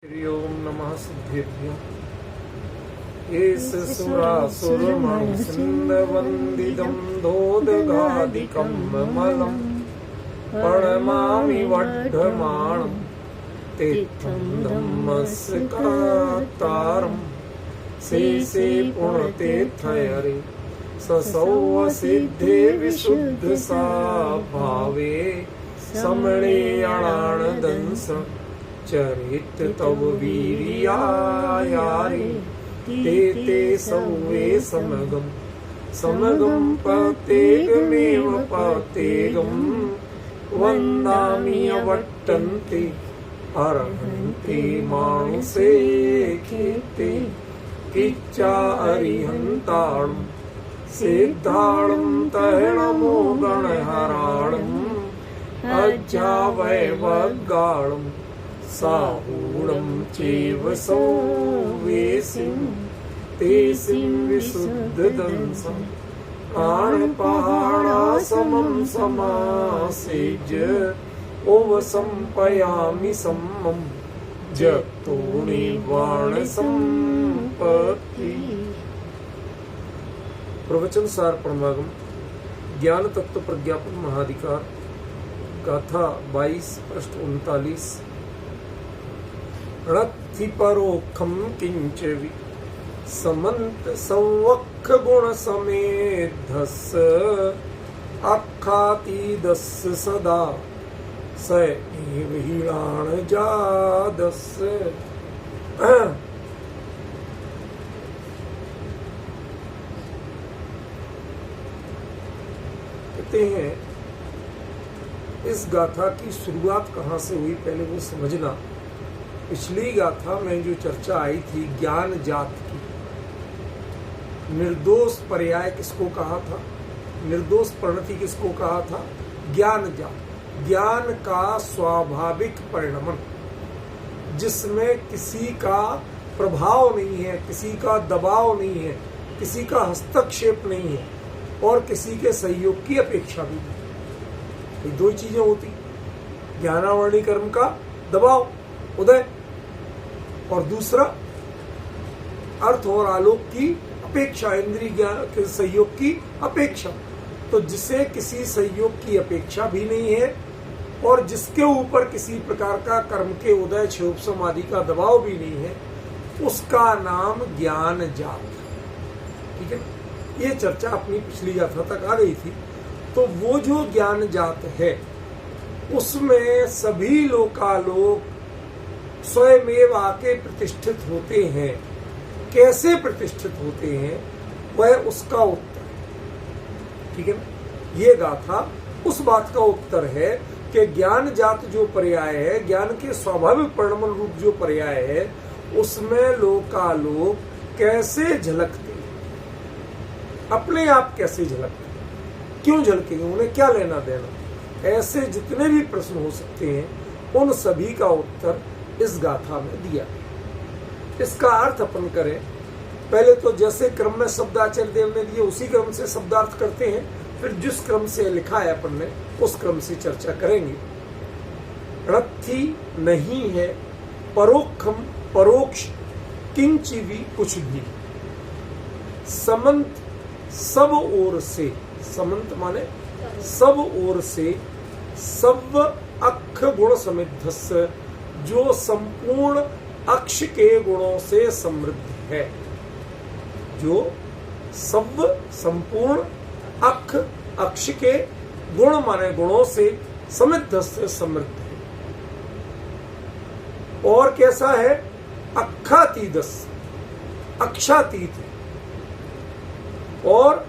हरि ओम नमः सिद्धेभ्यो एष सुरासुरमनुसिन्दवन्दितं दोदगादिकं मलं प्रणमामि वर्धमानं तीर्थं धम्मस्कातारं शेषे पुण्यतीर्थहरे ससौवसिद्धे विशुद्धसाभावे समणे अणानदंस चरित तव वीर्यायारे ते सौवे समगम पतेगमेव पतेगं वन्दामि अवट्टन्ते अर्हन्ति मानुषे खेते किच्चा अरिहन्ताणं सिद्धाणं तैणमो गणहराणं अज्जावैवगाणं साहूणं चैव सौवेसिं तेसिं विशुद्धदंसं प्राणपहाणासमं समासेज्य ओवसंपयामि सम्मं जगतो निर्वाणसम्पत्ति। प्रवचन सार परमागम ज्ञान तत्व प्रज्ञापन महाधिकार गाथा 22 पृष्ठ 39। रत्थि परोक्षम किंच वि समंत संवक्ख गुण समेधस अखातीदस सदा स एव हीणान जादस। कहते हैं इस गाथा की शुरुआत कहाँ से हुई, पहले वो समझना। पिछली गाथा में जो चर्चा आई थी ज्ञान जात की, निर्दोष पर्याय किसको कहा था, निर्दोष परिणति किसको कहा था, ज्ञान जात। ज्ञान का स्वाभाविक परिणमन, जिसमें किसी का प्रभाव नहीं है, किसी का दबाव नहीं है, किसी का हस्तक्षेप नहीं है और किसी के सहयोग की अपेक्षा भी नहीं। ये दो चीजें होती, ज्ञानावरणी कर्म का दबाव उदय और दूसरा अर्थ और आलोक की अपेक्षा, इंद्रिय ज्ञान के सहयोग की अपेक्षा। तो जिसे किसी सहयोग की अपेक्षा भी नहीं है और जिसके ऊपर किसी प्रकार का कर्म के उदय क्षोभसम आदि का दबाव भी नहीं है, उसका नाम ज्ञान जात। ठीक है, ये चर्चा अपनी पिछली गाथा तक आ गई थी। तो वो जो ज्ञान जात है उसमें सभी लोकालोक स्वयमेव आके प्रतिष्ठित होते हैं। कैसे प्रतिष्ठित होते हैं वह उसका उत्तर। ठीक है ना, ये गाथा उस बात का उत्तर है कि ज्ञान जात जो पर्याय है, ज्ञान के स्वाभाविक परिणमन रूप जो पर्याय है, उसमें लोकालोक कैसे झलकते, अपने आप कैसे झलकते, क्यों झलकेंगे, उन्हें क्या लेना देना, ऐसे जितने भी प्रश्न हो सकते हैं उन सभी का उत्तर इस गाथा में दिया। इसका अर्थ अपन करें, पहले तो जैसे क्रम में शब्द आचार्य देव ने दिए उसी क्रम से शब्दार्थ करते हैं, फिर जिस क्रम से लिखा है अपन ने उस क्रम से चर्चा करेंगे। रत्थि नहीं है, परोक्षम परोक्ष, किंची भी कुछ भी, समंत सब ओर से, समंत माने सब ओर से, सब अक्ष गुण समिद्धस्य, जो संपूर्ण अक्ष के गुणों से समृद्ध है, जो सब संपूर्ण अक्ष के गुण माने गुणों से समृद्ध से समृद्ध है। और कैसा है, अक्षातीदस, अक्षातीत है। और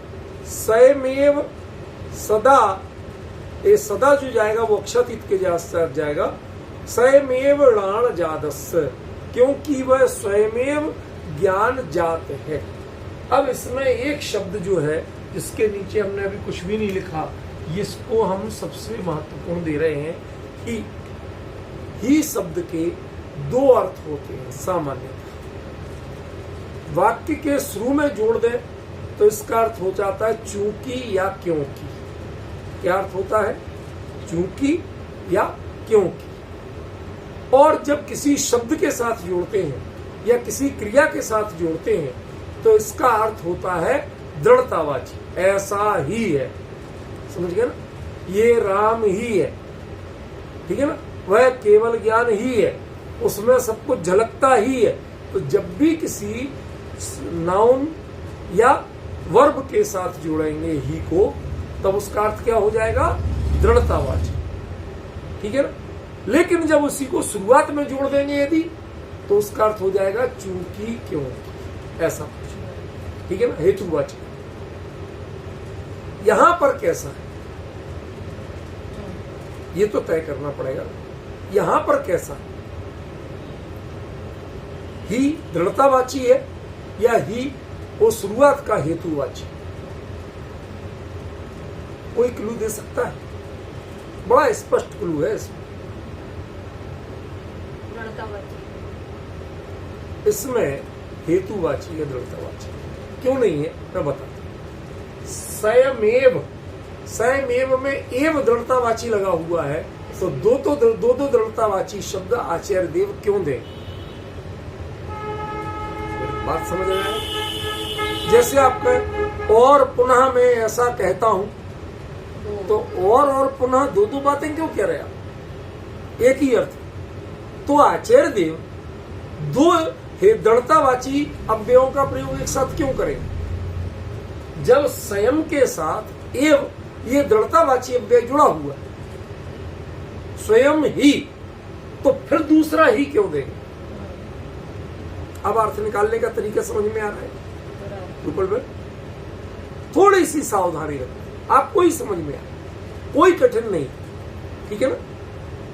स्वयमेव सदा, ये सदा जो जाएगा वो अक्षातीत के साथ जाएगा। स्वयमेव णाण जादस्य, क्योंकि वह स्वयमेव ज्ञान जात है। अब इसमें एक शब्द जो है जिसके नीचे हमने अभी कुछ भी नहीं लिखा, इसको हम सबसे महत्वपूर्ण दे रहे हैं कि ही शब्द के दो अर्थ होते हैं सामान्य। वाक्य के शुरू में जोड़ दें तो इसका अर्थ हो जाता है चूंकि या क्योंकि। क्या अर्थ होता है, चूंकि या क्योंकि। और जब किसी शब्द के साथ जोड़ते हैं या किसी क्रिया के साथ जोड़ते हैं तो इसका अर्थ होता है दृढ़तावाची, ऐसा ही है। समझ गए ना, ये राम ही है, ठीक है ना, वह केवल ज्ञान ही है, उसमें सब कुछ झलकता ही है। तो जब भी किसी नाउन या वर्ब के साथ जोड़ेंगे ही को, तब उसका अर्थ क्या हो जाएगा, दृढ़तावाची, ठीक है ना। लेकिन जब उसी को शुरुआत में जोड़ देंगे यदि, तो उसका अर्थ हो जाएगा चूंकि, क्यों, ऐसा कुछ, ठीक है ना, हेतुवाची। यहां पर कैसा है ये तो तय करना पड़ेगा। यहां पर कैसा है, ही दृढ़तावाची है या ही वो शुरुआत का हेतुवाची? कोई क्लू दे सकता है? बड़ा स्पष्ट क्लू है इसमें। इसमें हेतुवाची या दृढ़तावाची क्यों नहीं है, मैं बताता हूं। स्वयमेव में एव दृढ़तावाची लगा हुआ है, तो दो दृढ़तावाची शब्द आचार्य देव क्यों दें? बात समझ रहे हैं? जैसे आप कहें और पुनः मैं ऐसा कहता हूं, तो और पुनः दो बातें क्यों कह रहे हैं आप? एक ही अर्थ। तो आचार्य देव दो दृढ़तावाची अव्ययों का प्रयोग एक साथ क्यों करें? जब स्वयं के साथ एव ये दृढ़तावाची अव्यय जुड़ा हुआ है, स्वयं ही, तो फिर दूसरा ही क्यों देंगे? अब अर्थ निकालने का तरीका समझ में आ रहा है? ऊपर में थोड़ी सी सावधानी रखें, आपको ही समझ में आए, कोई कठिन नहीं, ठीक है ना।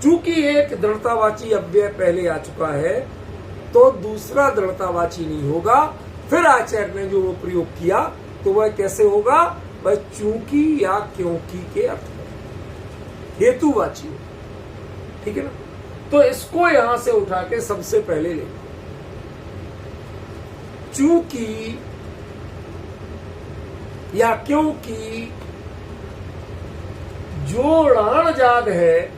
चूंकि एक दृढ़तावाची अव्यय पहले आ चुका है, तो दूसरा दृढ़तावाची नहीं होगा। फिर आचार्य ने जो वो प्रयोग किया, तो वह कैसे होगा? वह चूंकि या क्योंकि के अर्थ में हेतुवाची, ठीक है ना। तो इसको यहां से उठा के सबसे पहले ले, चूंकि या क्योंकि जो णाण जाग है,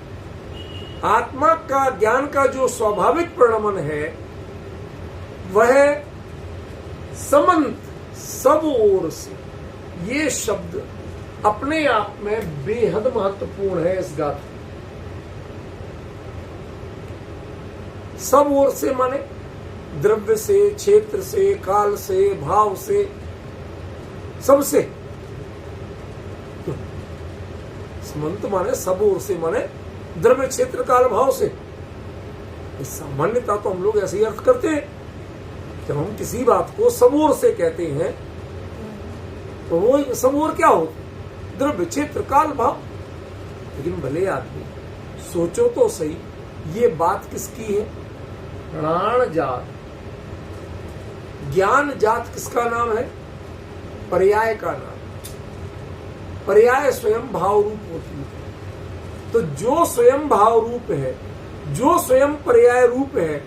आत्मा का ज्ञान का जो स्वाभाविक परिणमन है, वह समंत, सब ओर से, ये शब्द अपने आप में बेहद महत्वपूर्ण है इस गाथा। सब ओर से माने द्रव्य से, क्षेत्र से, काल से, भाव से, सबसे। समंत माने सब ओर से, माने द्रव्य, क्षेत्र, काल, भाव से। सामान्यता तो हम लोग ऐसे ही अर्थ करते हैं। जब हम किसी बात को सब ओर से कहते हैं, तो वो सब ओर क्या होता? द्रव्य, क्षेत्र, काल, भाव। लेकिन भले आदमी सोचो तो सही, ये बात किसकी है? प्राण जात। ज्ञान जात किसका नाम है? पर्याय का नाम। पर्याय स्वयं भाव रूप होती है। तो जो स्वयं भाव रूप है, जो स्वयं पर्याय रूप है,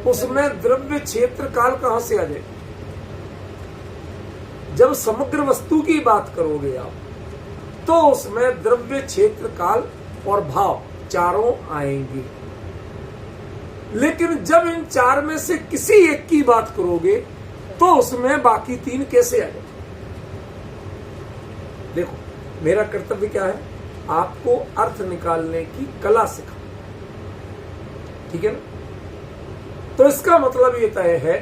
उसमें द्रव्य, क्षेत्र, काल कहां से आ जाए? जब समग्र वस्तु की बात करोगे आप, तो उसमें द्रव्य, क्षेत्र, काल और भाव चारों आएंगे। लेकिन जब इन चार में से किसी एक की बात करोगे, तो उसमें बाकी तीन कैसे आ जाए? देखो, मेरा कर्तव्य क्या है? आपको अर्थ निकालने की कला सिखा, ठीक है ना। तो इसका मतलब ये तय है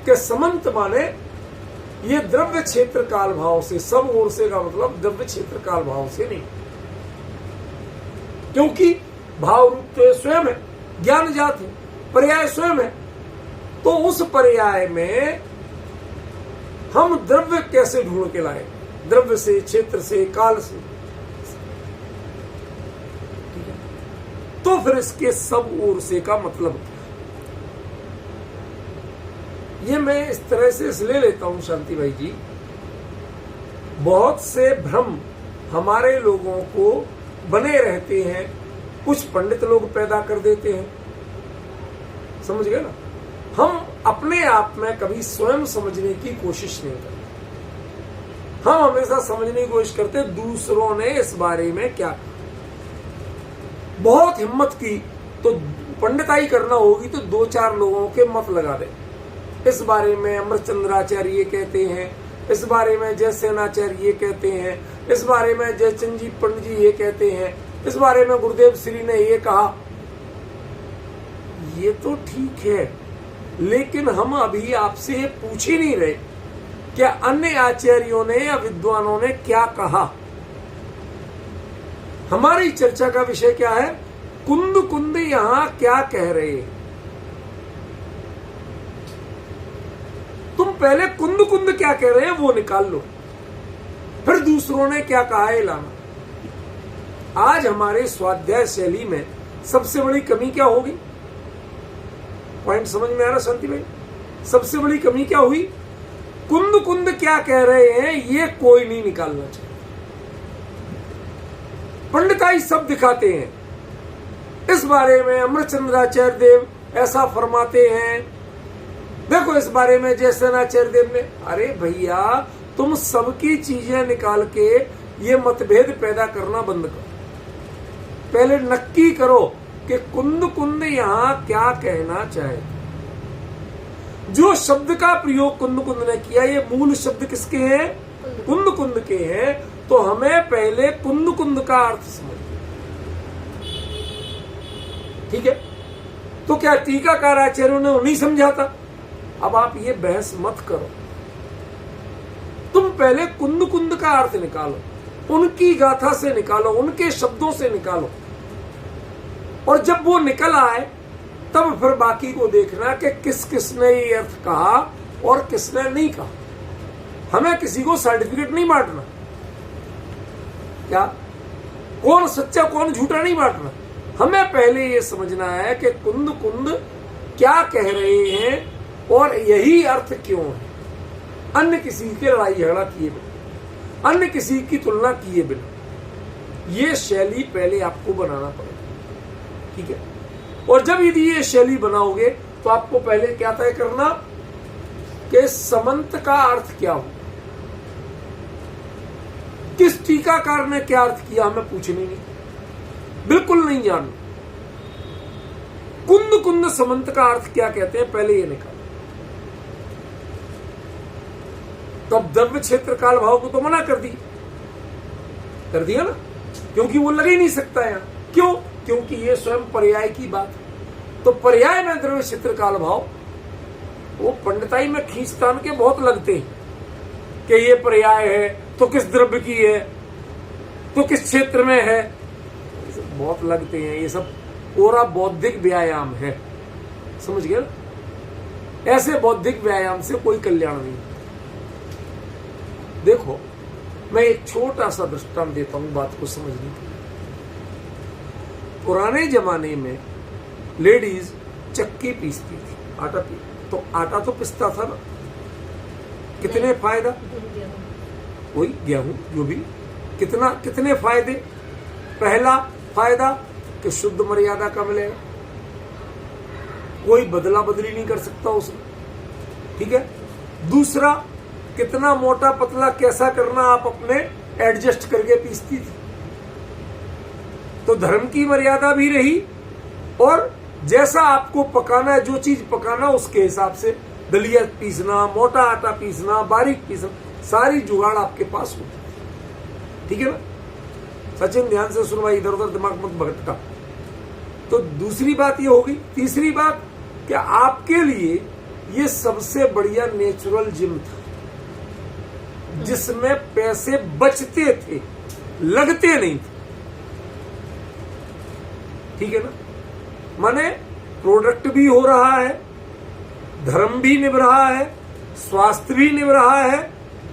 कि समंत माने ये द्रव्य, क्षेत्र, काल, भाव से, सब ओर से का मतलब द्रव्य, क्षेत्र, काल, भाव से नहीं, क्योंकि भाव रूप तो स्वयं है, ज्ञान जात है, पर्याय स्वयं है। तो उस पर्याय में हम द्रव्य कैसे ढूंढ के लाए? द्रव्य से, क्षेत्र से, काल से। तो फिर इसके सब ओर से का मतलब क्या? ये मैं इस तरह से इसलिए लेता हूं शांति भाई जी, बहुत से भ्रम हमारे लोगों को बने रहते हैं, कुछ पंडित लोग पैदा कर देते हैं, समझ गए ना। हम अपने आप में कभी स्वयं समझने की कोशिश नहीं करते, हम हमेशा समझने की कोशिश करते दूसरों ने इस बारे में क्या। बहुत हिम्मत की तो पंडिताई करना होगी तो 2-4 लोगों के मत लगा दे। इस बारे में अमृतचंद्राचार्य ये कहते हैं, इस बारे में जयसेनाचार्य ये कहते हैं, इस बारे में जयचंद जी पंडित जी ये कहते हैं, इस बारे में गुरुदेव श्री ने ये कहा। ये तो ठीक है, लेकिन हम अभी आपसे पूछ ही नहीं रहे क्या अन्य आचार्यों ने या विद्वानों ने क्या कहा। हमारी चर्चा का विषय क्या है? कुंद कुंद यहां क्या कह रहे हैं। तुम पहले कुंद कुंद क्या कह रहे हैं वो निकाल लो, फिर दूसरों ने क्या कहा है लाना। आज हमारे स्वाध्याय शैली में सबसे बड़ी कमी क्या होगी? पॉइंट समझ में आ रहा शांति भाई? सबसे बड़ी कमी क्या हुई? कुंद कुंद क्या कह रहे हैं ये कोई नहीं निकालना चाहिए। पंडिताई सब दिखाते हैं, इस बारे में अमृतचंद्राचार्य देव ऐसा फरमाते हैं, देखो इस बारे में जयसेनाचार्य देव ने। अरे भैया, तुम सबकी चीजें निकाल के ये मतभेद पैदा करना बंद करो। पहले नक्की करो कि कुंद कुंद यहां क्या कहना चाहे। जो शब्द का प्रयोग कुंद कुंद ने किया, ये मूल शब्द किसके हैं? कुंद कुंद के हैं। तो हमें पहले कुंद कुंद का अर्थ समझिए, ठीक है? तो क्या टीकाकार आचार्यों ने नहीं समझा था? अब आप ये बहस मत करो, तुम पहले कुंद कुंद का अर्थ निकालो, उनकी गाथा से निकालो, उनके शब्दों से निकालो, और जब वो निकल आए तब फिर बाकी को देखना कि किस किसने ये अर्थ कहा और किसने नहीं कहा। हमें किसी को सर्टिफिकेट नहीं बांटना, क्या कौन सच्चा कौन झूठा नहीं बांटना। हमें पहले ये समझना है कि कुंद कुंद क्या कह रहे हैं और यही अर्थ क्यों है, अन्य किसी के लड़ाई झगड़ा किए बिना, अन्य किसी की तुलना किए बिना। ये शैली पहले आपको बनाना पड़ेगा, ठीक है? और जब यदि ये शैली बनाओगे तो आपको पहले क्या तय करना कि समंत का अर्थ क्या हो। किस टीकाकार ने क्या अर्थ किया हमें पूछनी नहीं, बिल्कुल नहीं जानना। कुंद कुंद समंत का अर्थ क्या कहते हैं पहले ये निकाल। तो अब द्रव्य क्षेत्र काल भाव को तो मना कर दिया ना, क्योंकि वो लग ही नहीं सकता है। क्यों? क्योंकि ये स्वयं पर्याय की बात है। तो पर्याय में द्रव्य क्षेत्र काल भाव वो पंडिताई में खींचतान के बहुत लगते हैं कि ये पर्याय है तो किस द्रव्य की है, तो किस क्षेत्र में है, बहुत लगते हैं। ये सब पूरा बौद्धिक व्यायाम है, समझ गए? ऐसे बौद्धिक व्यायाम से कोई कल्याण नहीं। देखो, मैं एक छोटा सा दृष्टांत देता हूं बात को समझने के लिए। पुराने जमाने में लेडीज चक्की पीसती थी, आटा तो आटा तो पिसता था ना, कितने फायदा, वही गेहूं जो भी, कितने फायदे। पहला फायदा कि शुद्ध मर्यादा का मिलेगा, कोई बदला बदली नहीं कर सकता उसमें, ठीक है? दूसरा, कितना मोटा पतला कैसा करना आप अपने एडजस्ट करके पीसती थी, तो धर्म की मर्यादा भी रही, और जैसा आपको पकाना है, जो चीज पकाना उसके हिसाब से दलिया पीसना, मोटा आटा पीसना, बारीक पीसना, सारी जुगाड़ आपके पास होती है, ठीक है ना? सचिन ध्यान से सुनो भाई, इधर उधर दिमाग मत भटका। तो दूसरी बात ये होगी। तीसरी बात कि आपके लिए ये सबसे बढ़िया नेचुरल जिम था, जिसमें पैसे बचते थे, लगते नहीं थे, ठीक है ना? माने प्रोडक्ट भी हो रहा है, धर्म भी निभ रहा है, स्वास्थ्य भी निभ रहा है,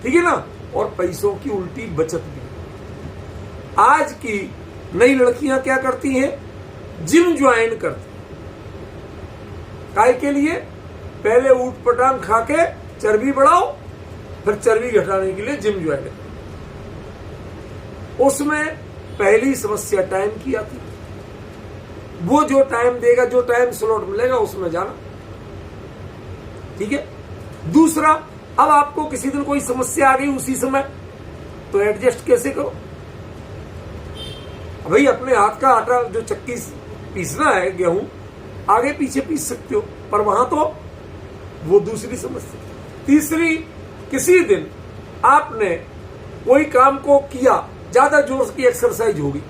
ठीक है ना? और पैसों की उल्टी बचत भी। आज की नई लड़कियां क्या करती हैं? जिम ज्वाइन करती, काय के लिए? पहले ऊट पटांग खा के चर्बी बढ़ाओ, फिर चर्बी घटाने के लिए जिम ज्वाइन करो। उसमें पहली समस्या टाइम की आती है। वो जो टाइम देगा, जो टाइम स्लॉट मिलेगा उसमें जाना, ठीक है? दूसरा, अब आपको किसी दिन कोई समस्या आ गई उसी समय, तो एडजस्ट कैसे करो? भाई अपने हाथ का आटा जो चक्की पीसना है गेहूं, आगे पीछे पीस सकते हो, पर वहां तो वो दूसरी समस्या। तीसरी, किसी दिन आपने कोई काम को किया, ज्यादा जोर की एक्सरसाइज होगी,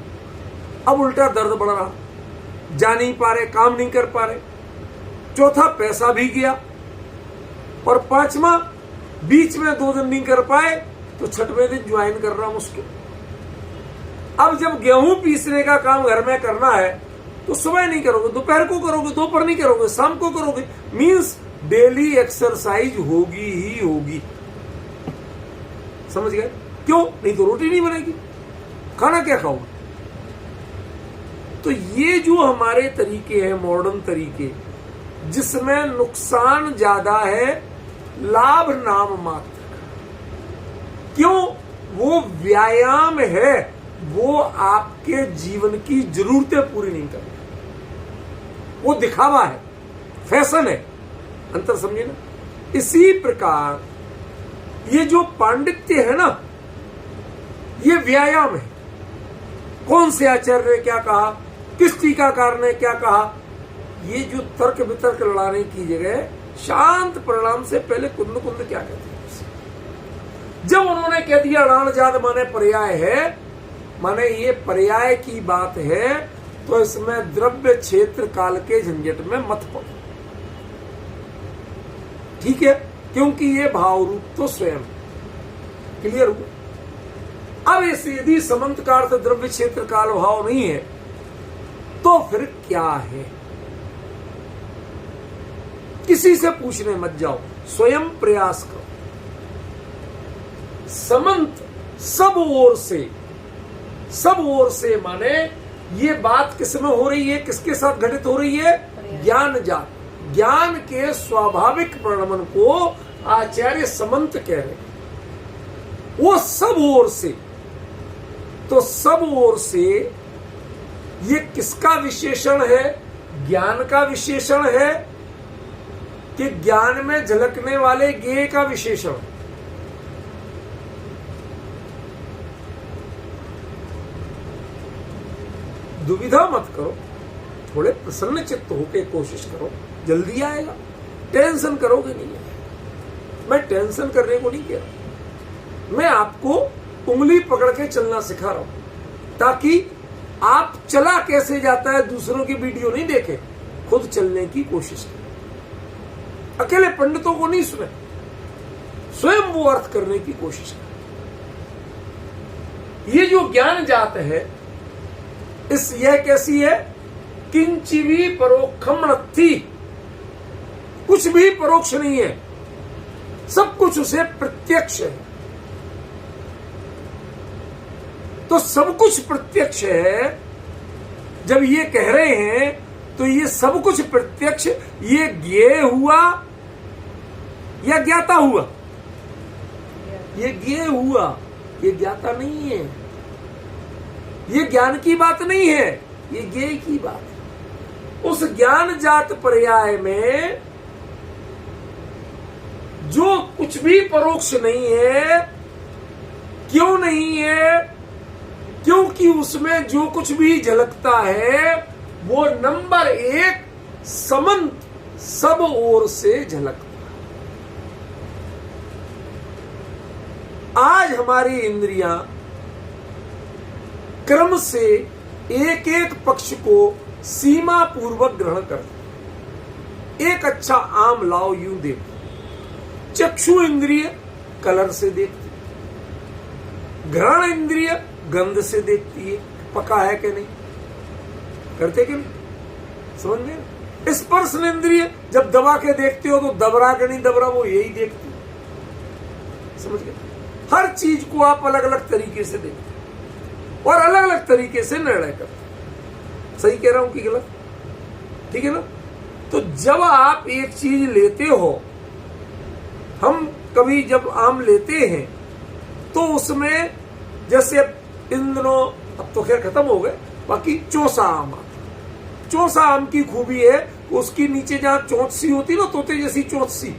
अब उल्टा दर्द बढ़ रहा, जा नहीं पा रहे, काम नहीं कर पा रहे। चौथा, पैसा भी गया। और पांचवा, बीच में 2 दिन नहीं कर पाए तो छठवें दिन ज्वाइन कर रहा मुश्किल। अब जब गेहूं पीसने का काम घर में करना है तो सुबह नहीं करोगे, दोपहर को करोगे, दोपहर नहीं करोगे, शाम को करोगे, मींस डेली एक्सरसाइज होगी ही होगी। समझ गए? क्यों? नहीं तो रोटी नहीं बनेगी, खाना क्या खाओगे? तो ये जो हमारे तरीके हैं, मॉडर्न तरीके, जिसमें नुकसान ज्यादा है, लाभ नाम मात्र। क्यों? वो व्यायाम है, वो आपके जीवन की जरूरतें पूरी नहीं करता, वो दिखावा है, फैशन है। अंतर समझे ना? इसी प्रकार ये जो पांडित्य है ना, ये व्यायाम है। कौन से आचार्य ने क्या कहा, किस टीकाकार ने क्या कहा, ये जो तर्क वितर्क लड़ाने की जगह शांत परिणाम से पहले कुंद कुंद क्या कहते हैं। जब उन्होंने कह दिया अणान जात माने पर्याय है, माने ये पर्याय की बात है, तो इसमें द्रव्य क्षेत्र काल के झंझट में मत पड़ो। ठीक है? क्योंकि ये भाव रूप तो स्वयं। क्लियर हुआ? अब इस यदि समंत का अर्थ द्रव्य क्षेत्र काल भाव नहीं है तो फिर क्या है? किसी से पूछने मत जाओ, स्वयं प्रयास करो। समंत सब ओर से माने ये बात किसमें हो रही है, किसके साथ घटित हो रही है? ज्ञान जात, ज्ञान के स्वाभाविक परिणमन को आचार्य समंत कह रहे हैं। वो सब ओर से, तो सब ओर से ये किसका विशेषण है? ज्ञान का विशेषण है कि ज्ञान में झलकने वाले ज्ञेय का विशेषण? दुविधा मत करो, थोड़े प्रसन्न चित्त होकर कोशिश करो, जल्दी आएगा। टेंशन करोगे नहीं है। मैं टेंशन करने को नहीं कह रहा, मैं आपको उंगली पकड़ के चलना सिखा रहा हूं, ताकि आप चला कैसे जाता है दूसरों की वीडियो नहीं देखे, खुद चलने की कोशिश करें। अकेले पंडितों को नहीं सुने, स्वयं वो अर्थ करने की कोशिश करें। ये जो ज्ञान जात है, यह कैसी है? किंचिवी परोक्षम नत्थि, कुछ भी परोक्ष नहीं है, सब कुछ उसे प्रत्यक्ष है। तो सब कुछ प्रत्यक्ष है। जब ये कह रहे हैं तो ये सब कुछ प्रत्यक्ष, ये ज्ञेय हुआ या ज्ञाता हुआ? ये ज्ञेय हुआ, ये ज्ञाता नहीं है। ये ज्ञान की बात नहीं है, ये ज्ञेय की बात है। उस ज्ञान जात पर्याय में जो कुछ भी परोक्ष नहीं है, क्यों नहीं है? क्योंकि उसमें जो कुछ भी झलकता है वो नंबर 1 समंत सब ओर से झलकता है। आज हमारी इंद्रियां क्रम से एक एक पक्ष को सीमा पूर्वक ग्रहण करते। एक अच्छा आम लाओ, यूं देखो। चक्षु इंद्रिय कलर से देखती, घ्राण इंद्रिय गंध से देखती है, पका है कि नहीं, करते कि नहीं, समझ में? स्पर्श इंद्रिय जब दबा के देखते हो तो दबरा के नहीं दबरा, वो यही देखती, समझ गए? हर चीज को आप अलग अलग तरीके से देखते और अलग अलग तरीके से निर्णय करते। सही कह रहा हूं कि गलत? ठीक है ना? तो जब आप एक चीज लेते हो, हम कभी जब आम लेते हैं तो उसमें जैसे इन दिनों, अब तो खैर खत्म हो गए, बाकी चौसा आम आता। चौसा आम की खूबी है उसकी नीचे जहां चोंच सी होती है ना, तोते जैसी चोंच सी,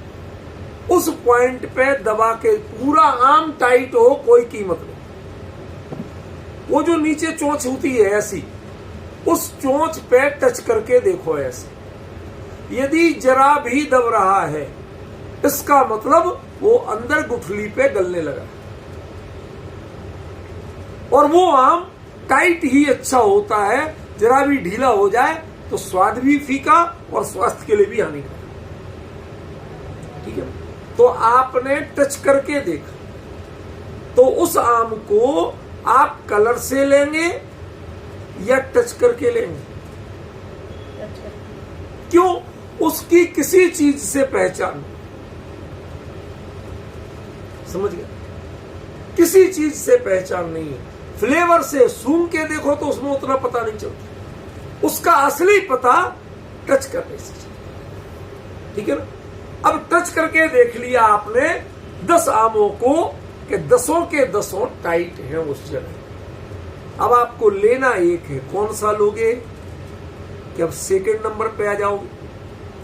उस पॉइंट पे दबा के पूरा आम टाइट हो, कोई कीमत नहीं। वो जो नीचे चोंच होती है ऐसी, उस चोंच पे टच करके देखो ऐसे, यदि जरा भी दब रहा है, इसका मतलब वो अंदर गुठली पे गलने लगा है। और वो आम टाइट ही अच्छा होता है, जरा भी ढीला हो जाए तो स्वाद भी फीका और स्वास्थ्य के लिए भी हानिकारक। ठीक है, तो आपने टच करके देखा, तो उस आम को आप कलर से लेंगे या टच करके लेंगे? क्यों? उसकी किसी चीज से पहचान, समझ गए? किसी चीज से पहचान नहीं है। फ्लेवर से सूंघ के देखो तो उसमें उतना पता नहीं चलता, उसका असली पता टच करने से। ठीक है ना? अब टच करके देख लिया आपने 10 आमों को कि 10 के 10 टाइट हैं उस जगह। अब आपको लेना एक है, कौन सा लोगे? कि अब सेकंड नंबर पे आ जाओगे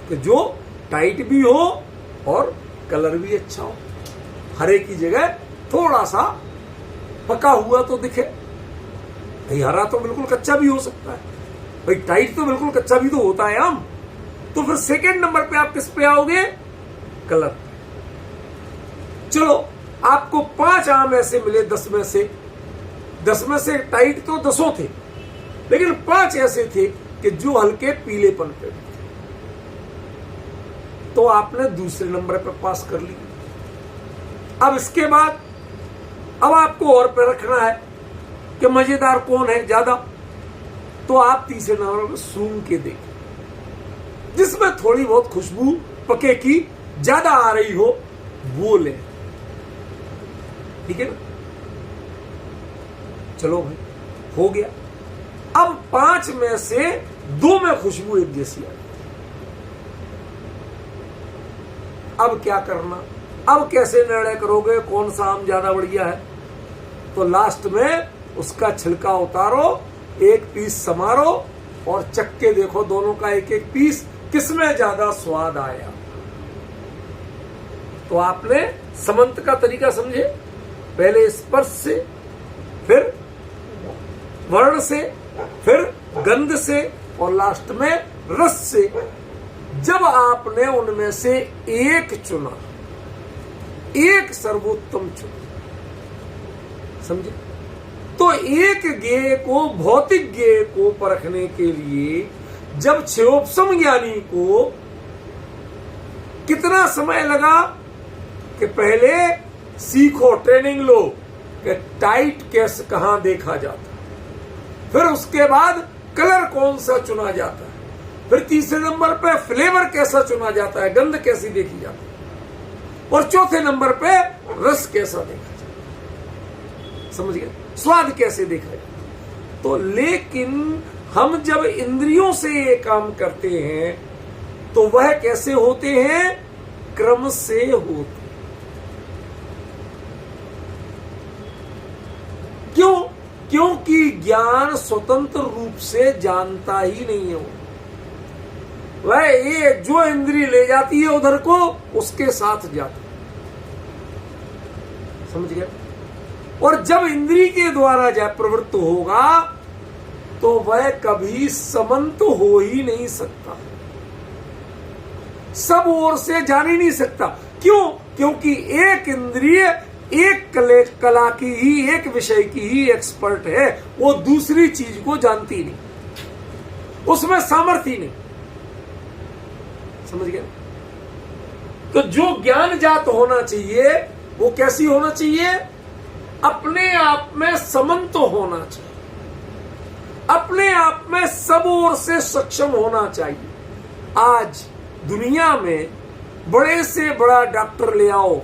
कि जो टाइट भी हो और कलर भी अच्छा हो, हरे की जगह थोड़ा सा पका हुआ तो दिखे। भाई हरा तो बिल्कुल कच्चा भी हो सकता है, भाई टाइट तो बिल्कुल कच्चा भी तो होता है आम। तो फिर सेकंड नंबर पे आप किस पे आओगे? कलर। चलो, आपको 5 आम ऐसे मिले 10 में से। 10 में से टाइट तो 10 थे, लेकिन 5 ऐसे थे कि जो हल्के पीलेपन पे थे, तो आपने दूसरे नंबर पे पास कर ली। अब इसके बाद अब आपको और पे रखना है कि मजेदार कौन है ज्यादा, तो आप तीसरे नंबर पे सूंघ के देखें, जिसमें थोड़ी बहुत खुशबू पके की ज्यादा आ रही हो वो ले। ठीक है ना? चलो भाई, हो गया। अब 5 में से 2 में खुशबू एक जैसी आई। अब क्या करना? अब कैसे निर्णय करोगे कौन सा आम ज्यादा बढ़िया है? तो लास्ट में उसका छिलका उतारो, एक पीस समारो और चक्के देखो दोनों का एक एक पीस, किसमें ज्यादा स्वाद आया। तो आपने समंत का तरीका समझे? पहले स्पर्श से, फिर वर्ण से, फिर गंध से और लास्ट में रस से। जब आपने उनमें से एक चुना, एक सर्वोत्तम चुना, समझे? तो एक ज्ञेय को, भौतिक ज्ञेय को परखने के लिए जब क्षयोपम ज्ञानी को कितना समय लगा कि पहले सीखो, ट्रेनिंग लो कि टाइट कैसे कहां देखा जाता है, फिर उसके बाद कलर कौन सा चुना जाता है, फिर तीसरे नंबर पे फ्लेवर कैसा चुना जाता है, गंध कैसी देखी जाती है, और चौथे नंबर पे रस कैसा देखा जाता है, समझ गए? स्वाद कैसे देखा जाता है। तो लेकिन हम जब इंद्रियों से ये काम करते हैं तो वह कैसे होते हैं? क्रम से होते। क्यों? क्योंकि ज्ञान स्वतंत्र रूप से जानता ही नहीं है। वह ये जो इंद्रिय ले जाती है उधर को, उसके साथ जाता, समझ गया? और जब इंद्रिय के द्वारा जब प्रवृत्त होगा तो वह कभी समंत हो ही नहीं सकता, सब ओर से जान ही नहीं सकता। क्यों? क्योंकि एक इंद्रिय एक कला की ही, एक विषय की ही एक्सपर्ट है, वो दूसरी चीज को जानती नहीं, उसमें सामर्थ्य ही नहीं, समझ गया? तो जो ज्ञान जात होना चाहिए वो कैसी होना चाहिए? अपने आप में समंत होना चाहिए, अपने आप में सब ओर से सक्षम होना चाहिए। आज दुनिया में बड़े से बड़ा डॉक्टर ले आओ,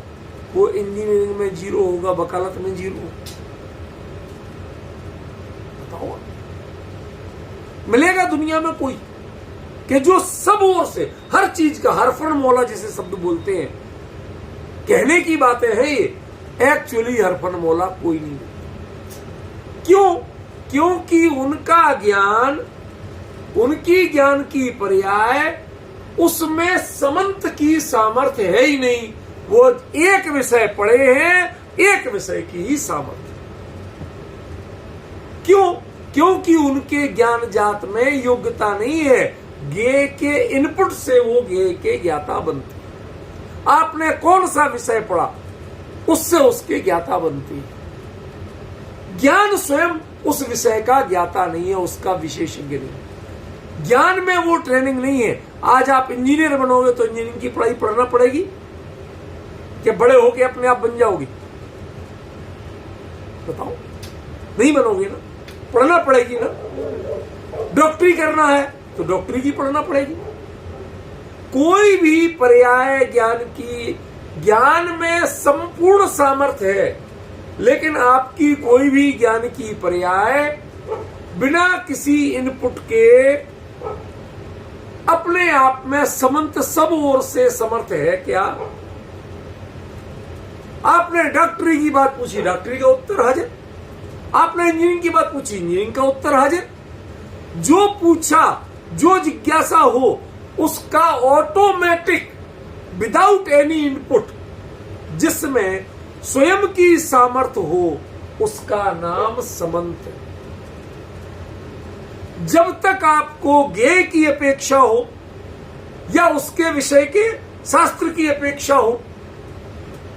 वो इंजीनियरिंग में 0 होगा, वकालत में 0 होगा, बताओ मिलेगा दुनिया में कोई कि जो सब ओर से हर चीज का हरफन मौला जिसे शब्द बोलते हैं, कहने की बातें हैं ये, एक्चुअली हरफन मौला कोई नहीं। क्यों? क्योंकि उनका ज्ञान, उनकी ज्ञान की पर्याय उसमें समंत की सामर्थ्य है ही नहीं। वो एक विषय पढ़े हैं, एक विषय की ही सामर्थ्य। क्यों? क्योंकि उनके ज्ञान जात में योग्यता नहीं है, ज्ञेय के इनपुट से वो ज्ञेय के ज्ञाता बनते। आपने कौन सा विषय पढ़ा उससे उसके ज्ञाता बनती है। ज्ञान स्वयं उस विषय का ज्ञाता नहीं है, उसका विशेषज्ञ नहीं। ज्ञान में वो ट्रेनिंग नहीं है। आज आप इंजीनियर बनोगे तो इंजीनियरिंग की पढ़ाई पढ़ना पड़ेगी कि बड़े होके अपने आप बन जाओगे? बताओ, नहीं बनोगे ना, पढ़ना पड़ेगी ना। डॉक्टरी करना है तो डॉक्टरी की पढ़ना पड़ेगी। कोई भी पर्याय ज्ञान में संपूर्ण सामर्थ्य है, लेकिन आपकी कोई भी ज्ञान की पर्याय बिना किसी इनपुट के अपने आप में समंत सब ओर से समर्थ है क्या? आपने डॉक्टरी की बात पूछी, डॉक्टरी का उत्तर हाजिर। आपने इंजीनियरिंग की बात पूछी, इंजीनियरिंग का उत्तर हाजिर। जो पूछा, जो जिज्ञासा हो, उसका ऑटोमेटिक विदाउट एनी इनपुट, जिसमें स्वयं की सामर्थ्य हो, उसका नाम समंत है। जब तक आपको ज्ञेय की अपेक्षा हो या उसके विषय के शास्त्र की अपेक्षा हो,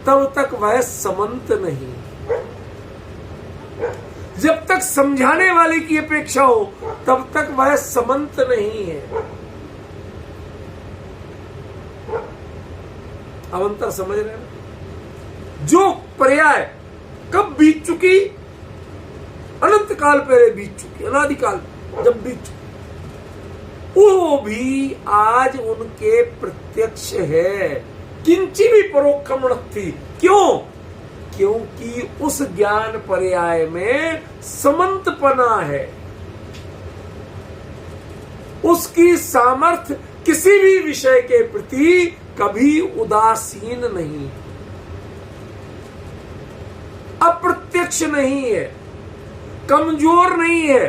तब तक वह समंत नहीं। जब तक समझाने वाले की अपेक्षा हो, तब तक वह समंत नहीं है। अब अंतर समझ रहे हैं? जो पर्याय कब बीत चुकी, अनंत काल पहले बीत चुकी, अनादिकाल जब बीत चुकी, वो भी आज उनके प्रत्यक्ष है। किंची भी परोक्षम थी। क्यों? क्योंकि उस ज्ञान पर्याय में समंतपना है। उसकी सामर्थ्य किसी भी विषय के प्रति कभी उदासीन नहीं, अप्रत्यक्ष नहीं है, कमजोर नहीं है,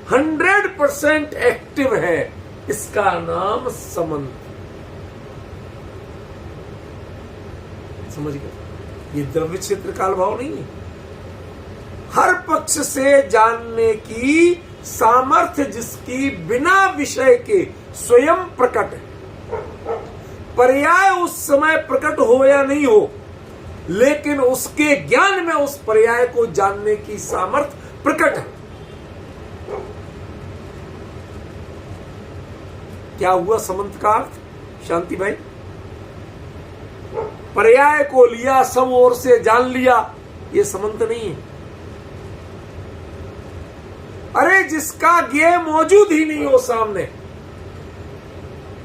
100% एक्टिव है। इसका नाम समंत। समझ गए? ये द्रव्य क्षेत्र काल भाव नहीं है। हर पक्ष से जानने की सामर्थ्य जिसकी बिना विषय के स्वयं प्रकट है। पर्याय उस समय प्रकट हो या नहीं हो, लेकिन उसके ज्ञान में उस पर्याय को जानने की सामर्थ्य प्रकट है। क्या हुआ समंत का अर्थ, शांति भाई? पर्याय को लिया, सब ओर से जान लिया, ये समंत नहीं है। अरे जिसका ज्ञेय मौजूद ही नहीं हो सामने,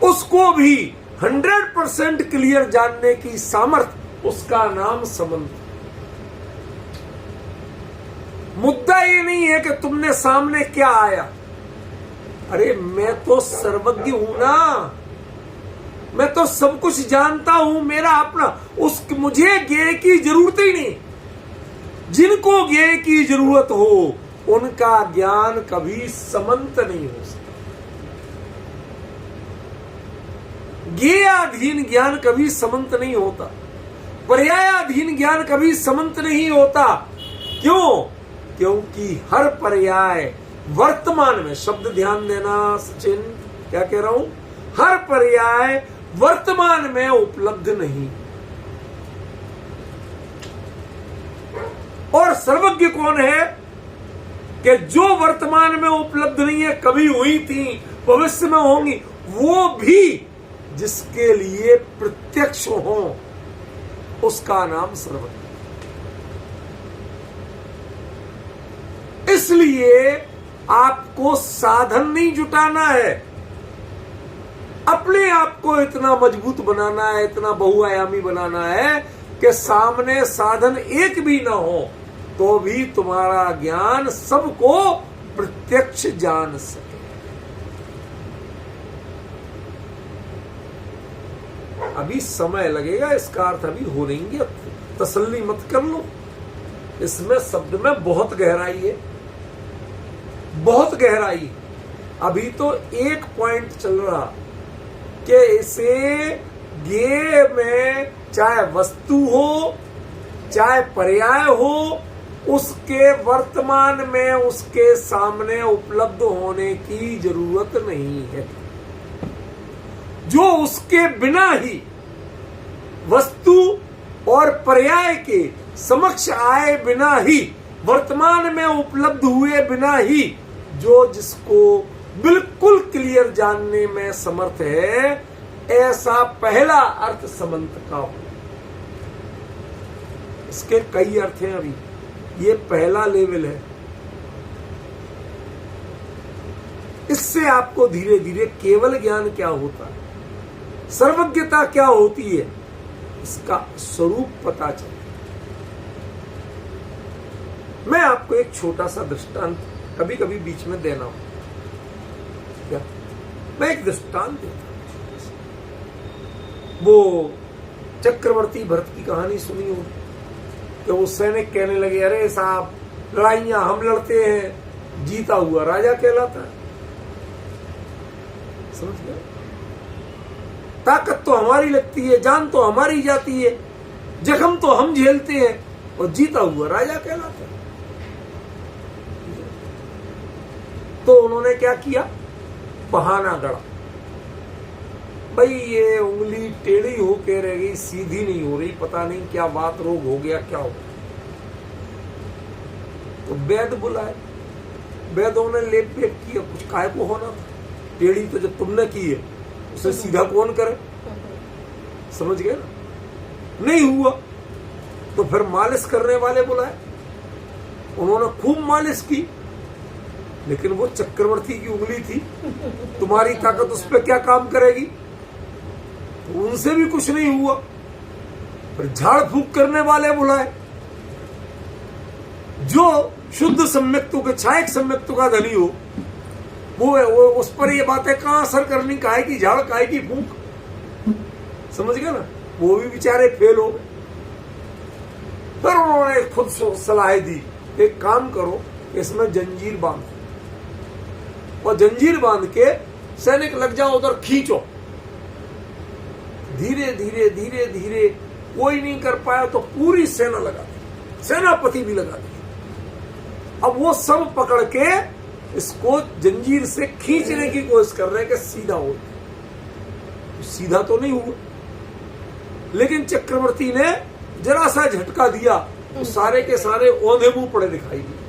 उसको भी 100% क्लियर जानने की सामर्थ्य, उसका नाम समंत। मुद्दा ये नहीं है कि तुमने सामने क्या आया। अरे मैं तो सर्वज्ञ हूं ना, मैं तो सब कुछ जानता हूं, मेरा अपना मुझे ज्ञेय की जरूरत ही नहीं। जिनको ज्ञेय की जरूरत हो उनका ज्ञान कभी समंत नहीं हो सकता। ज्ञेयाधीन ज्ञान कभी समंत नहीं होता। पर्यायाधीन ज्ञान कभी समंत नहीं होता। क्यों? क्योंकि हर पर्याय वर्तमान में, शब्द ध्यान देना सचिन, क्या कह रहा हूं, हर पर्याय वर्तमान में उपलब्ध नहीं। और सर्वज्ञ कौन है? कि जो वर्तमान में उपलब्ध नहीं है, कभी हुई थी, भविष्य में होंगी, वो भी जिसके लिए प्रत्यक्ष हो, उसका नाम सर्वज्ञ। इसलिए आपको साधन नहीं जुटाना है, अपने आप को इतना मजबूत बनाना है, इतना बहुआयामी बनाना है कि सामने साधन एक भी ना हो तो भी तुम्हारा ज्ञान सबको प्रत्यक्ष जान सके। अभी समय लगेगा, इसका अर्थ अभी हो नहीं गया, तसल्ली मत कर लो। इसमें शब्द में बहुत गहराई है, बहुत गहराई। अभी तो एक पॉइंट चल रहा कि इसे ज्ञेय में चाहे वस्तु हो चाहे पर्याय हो, उसके वर्तमान में उसके सामने उपलब्ध होने की जरूरत नहीं है। जो उसके बिना ही, वस्तु और पर्याय के समक्ष आए बिना ही, वर्तमान में उपलब्ध हुए बिना ही, जो जिसको बिल्कुल क्लियर जानने में समर्थ है, ऐसा पहला अर्थ समंत का हो। इसके कई अर्थ हैं, अभी ये पहला लेवल है। इससे आपको धीरे धीरे केवल ज्ञान क्या होता है, सर्वज्ञता क्या होती है, इसका स्वरूप पता चले। मैं आपको एक छोटा सा दृष्टांत कभी कभी बीच में देना हो, क्या मैं एक दृष्टांत देता हूं। वो चक्रवर्ती भरत की कहानी सुनी हो कि वो सैनिक कहने लगे, अरे साहब लड़ाइयां हम लड़ते हैं, जीता हुआ राजा कहलाता है। समझ गए? ताकत तो हमारी लगती है, जान तो हमारी जाती है, जख्म तो हम झेलते हैं, और जीता हुआ राजा कहलाता है। तो उन्होंने क्या किया, बहाना गढ़ा, भाई ये उंगली टेढ़ी होके रह गई, सीधी नहीं हो रही, पता नहीं क्या बात, रोग हो गया, क्या हो गया। तो वैद्य बुलाए, वैद्यों ने लेप पेप किया, कुछ काय को होना था, टेढ़ी तो जब तुमने की है उसे सीधा कौन करे। समझ गए ना? नहीं हुआ तो फिर मालिश करने वाले बुलाए, उन्होंने खूब मालिश की, लेकिन वो चक्रवर्ती की उंगली थी, तुम्हारी ताकत उस पर क्या काम करेगी। तो उनसे भी कुछ नहीं हुआ। फिर झाड़ फूक करने वाले बुलाए, जो शुद्ध सम्यक्तु के, छायक सम्यक्तु का धनी हो, वो उस पर ये बातें कहां असर करनी, काहे की झाड़ काहे की फूक। समझ गए ना? वो भी बेचारे फेल हो गए। फिर उन्होंने खुद सलाह दी, एक काम करो, इसमें जंजीर बांध, और जंजीर बांध के सैनिक लग जाओ, उधर खींचो। धीरे धीरे धीरे धीरे कोई नहीं कर पाया तो पूरी सेना लगा दी, सेनापति भी लगा दी। अब वो सब पकड़ के इसको जंजीर से खींचने की कोशिश कर रहे हैं कि सीधा हो। तो सीधा तो नहीं हुआ, लेकिन चक्रवर्ती ने जरा सा झटका दिया तो सारे के सारे औंधे मुंह पड़े दिखाई दिए।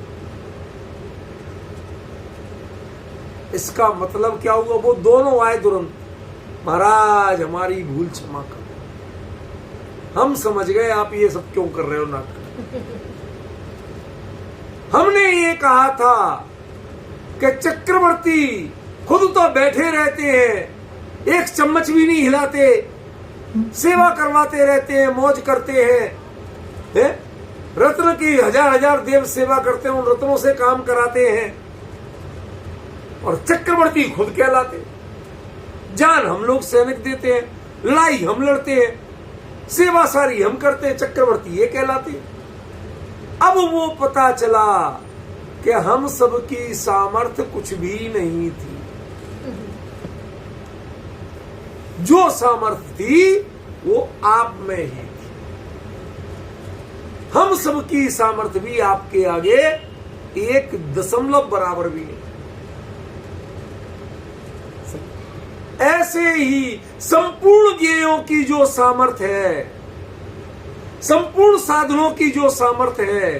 इसका मतलब क्या हुआ, वो दोनों आए तुरंत, महाराज हमारी भूल क्षमा कर, हम समझ गए आप ये सब क्यों कर रहे हो नाटक। हमने ये कहा था कि चक्रवर्ती खुद तो बैठे रहते हैं, एक चम्मच भी नहीं हिलाते, सेवा करवाते रहते हैं, मौज करते हैं, रत्न की हजार हजार देव सेवा करते हैं, उन रत्नों से काम कराते हैं, और चक्रवर्ती खुद कहलाते। जान हम लोग सैनिक देते हैं, लड़ाई हम लड़ते हैं, सेवा सारी हम करते हैं, चक्रवर्ती ये कहलाते। अब वो पता चला कि हम सबकी सामर्थ्य कुछ भी नहीं थी, जो सामर्थ्य थी वो आप में ही थी। हम सबकी सामर्थ्य भी आपके आगे 1 बराबर भी नहीं। ऐसे ही संपूर्ण ज्ञेयों की जो सामर्थ्य है, संपूर्ण साधनों की जो सामर्थ्य है,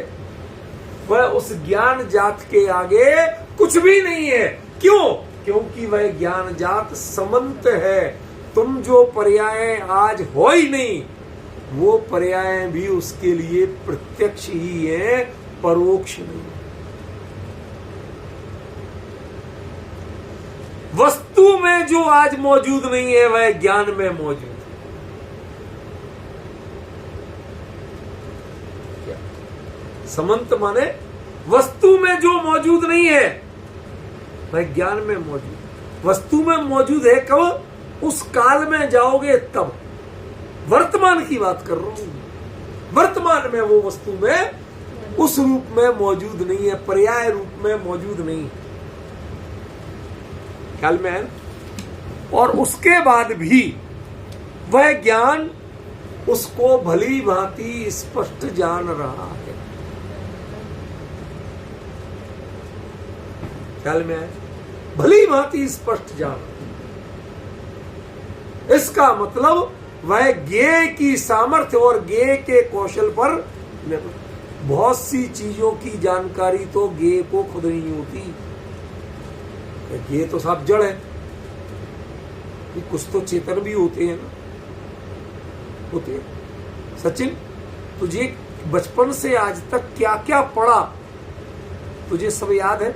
वह उस ज्ञान जात के आगे कुछ भी नहीं है। क्यों? क्योंकि वह ज्ञान जात समंत है। तुम जो पर्याय आज हो ही नहीं, वो पर्याय भी उसके लिए प्रत्यक्ष ही है, परोक्ष नहीं। वस्तु में जो आज मौजूद नहीं है, वह ज्ञान में मौजूद है। समंत माने वस्तु में जो मौजूद नहीं है, वह ज्ञान में मौजूद। वस्तु में मौजूद है कब? उस काल में जाओगे तब। वर्तमान की बात कर रहा हूं। वर्तमान में वो वस्तु में उस रूप में मौजूद नहीं है, पर्याय रूप में मौजूद नहीं है। ख्याल में है? और उसके बाद भी वह ज्ञान उसको भली भांति स्पष्ट जान रहा है। ख्याल में है? भली भांति स्पष्ट जान। इसका मतलब वह ज्ञेय की सामर्थ्य और ज्ञेय के कौशल पर निर्भर। बहुत सी चीजों की जानकारी तो ज्ञेय को खुद नहीं होती। ज्ञेय तो सब जड़ है, कुछ तो चेतन भी होते हैं ना, होते हैं। सचिन, तुझे बचपन से आज तक क्या क्या पढ़ा, तुझे सब याद है?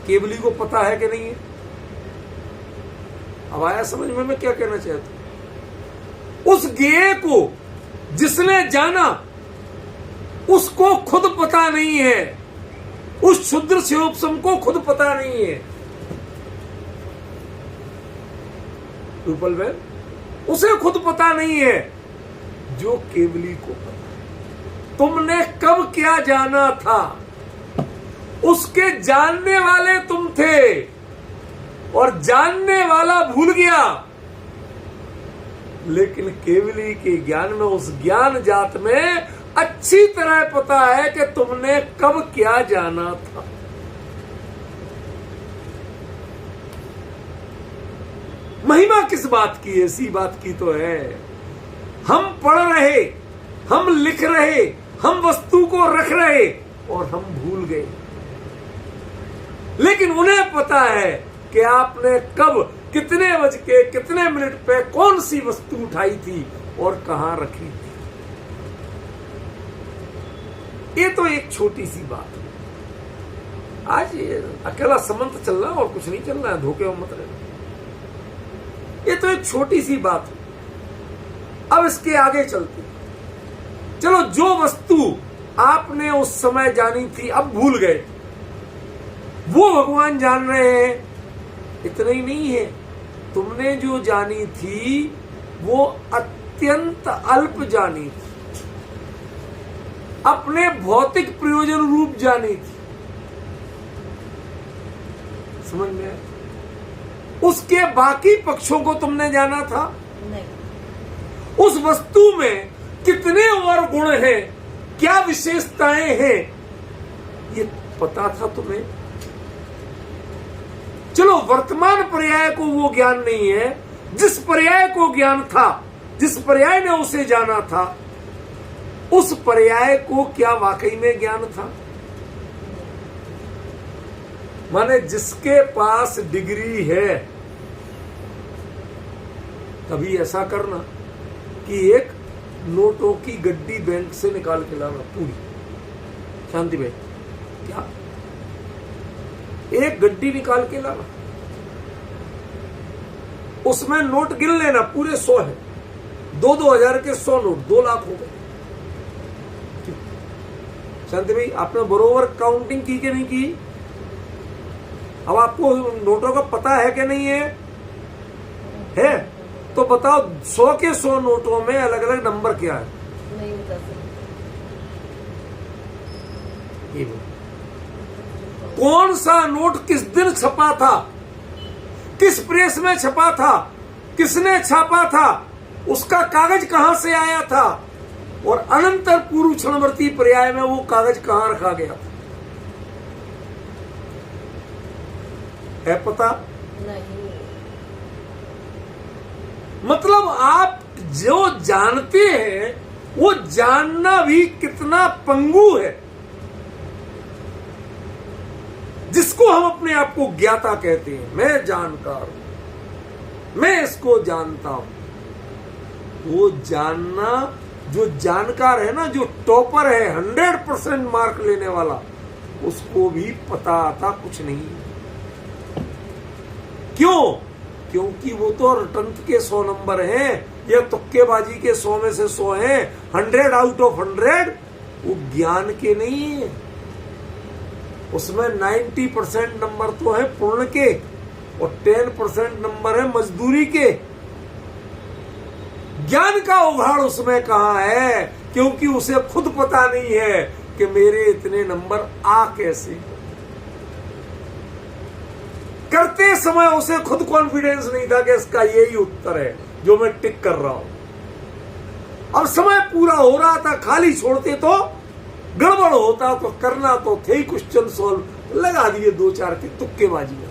केवली को पता है कि नहीं है? अब आया समझ में मैं क्या कहना चाहता हूं? उस ज्ञेय को जिसने जाना उसको खुद पता नहीं है, उस क्षुद्र शिवोपम को खुद पता नहीं है। रूपल बहन, उसे खुद पता नहीं है जो केवली को पता। तुमने कब क्या जाना था, उसके जानने वाले तुम थे और जानने वाला भूल गया। लेकिन केवली के ज्ञान में, उस ज्ञान जात में अच्छी तरह पता है कि तुमने कब क्या जाना था। महिमा किस बात की? ऐसी बात की तो है, हम पढ़ रहे, हम लिख रहे, हम वस्तु को रख रहे और हम भूल गए। लेकिन उन्हें पता है कि आपने कब, कितने बज के कितने मिनट पे कौन सी वस्तु उठाई थी और कहां रखी थी। ये तो एक छोटी सी बात है। आज ये अकेला संबंध चल रहा है और कुछ नहीं चल रहा है, धोखे में मत रहना। ये तो एक छोटी सी बात है। अब इसके आगे चलते, चलो जो वस्तु आपने उस समय जानी थी अब भूल गए, वो भगवान जान रहे हैं। इतना ही नहीं है, तुमने जो जानी थी वो अत्यंत अल्प जानी थी, अपने भौतिक प्रयोजन रूप जानी थी। समझ में आया? उसके बाकी पक्षों को तुमने जाना था नहीं। उस वस्तु में कितने और गुण हैं, क्या विशेषताएं हैं, ये पता था तुम्हें। चलो वर्तमान पर्याय को वो ज्ञान नहीं है, जिस पर्याय को ज्ञान था, जिस पर्याय ने उसे जाना था, उस पर्याय को क्या वाकई में ज्ञान था? माने जिसके पास डिग्री है, कभी ऐसा करना कि एक नोटों की गड्डी बैंक से निकाल के लाना पूरी, शांति भाई, क्या एक गड्डी निकाल के लाना, उसमें नोट गिन लेना, पूरे 100 है, 2,000 के 100 नोट, 2 लाख हो गए। शांति भाई, आपने बरोबर काउंटिंग की कि नहीं की? अब आपको नोटों का पता है कि नहीं है? है तो बताओ 100 के 100 नोटों में अलग अलग नंबर क्या है? नहीं बता सकते। कौन सा नोट किस दिन छपा था, किस प्रेस में छपा था, किसने छापा था, उसका कागज कहां से आया था, और अनंतर पूर्व क्षणवर्ती पर्याय में वो कागज कहां रखा गया था, है पता? नहीं। मतलब आप जो जानते हैं वो जानना भी कितना पंगु है। जिसको हम अपने आप को ज्ञाता कहते हैं, मैं जानकार हूं, मैं इसको जानता हूं, वो जानना, जो जानकार है ना, जो टॉपर है, 100% मार्क लेने वाला, उसको भी पता आता कुछ नहीं। क्यों? क्योंकि वो तो रटंत के 100 नंबर हैं या तुक्केबाजी के 100 में से 100 हैं, 100 आउट ऑफ 100 वो ज्ञान के नहीं है। उसमें 90% नंबर तो है पूर्ण के और 10% नंबर है मजदूरी के। ज्ञान का उघाड़ उसमें कहां है? क्योंकि उसे खुद पता नहीं है कि मेरे इतने नंबर आ कैसे। करते समय उसे खुद कॉन्फिडेंस नहीं था कि इसका यही उत्तर है जो मैं टिक कर रहा हूं। अब समय पूरा हो रहा था, खाली छोड़ते तो गड़बड़ होता, तो करना तो थे ही क्वेश्चन सॉल्व, लगा दिए 2-4 के तुक्केबाजी में।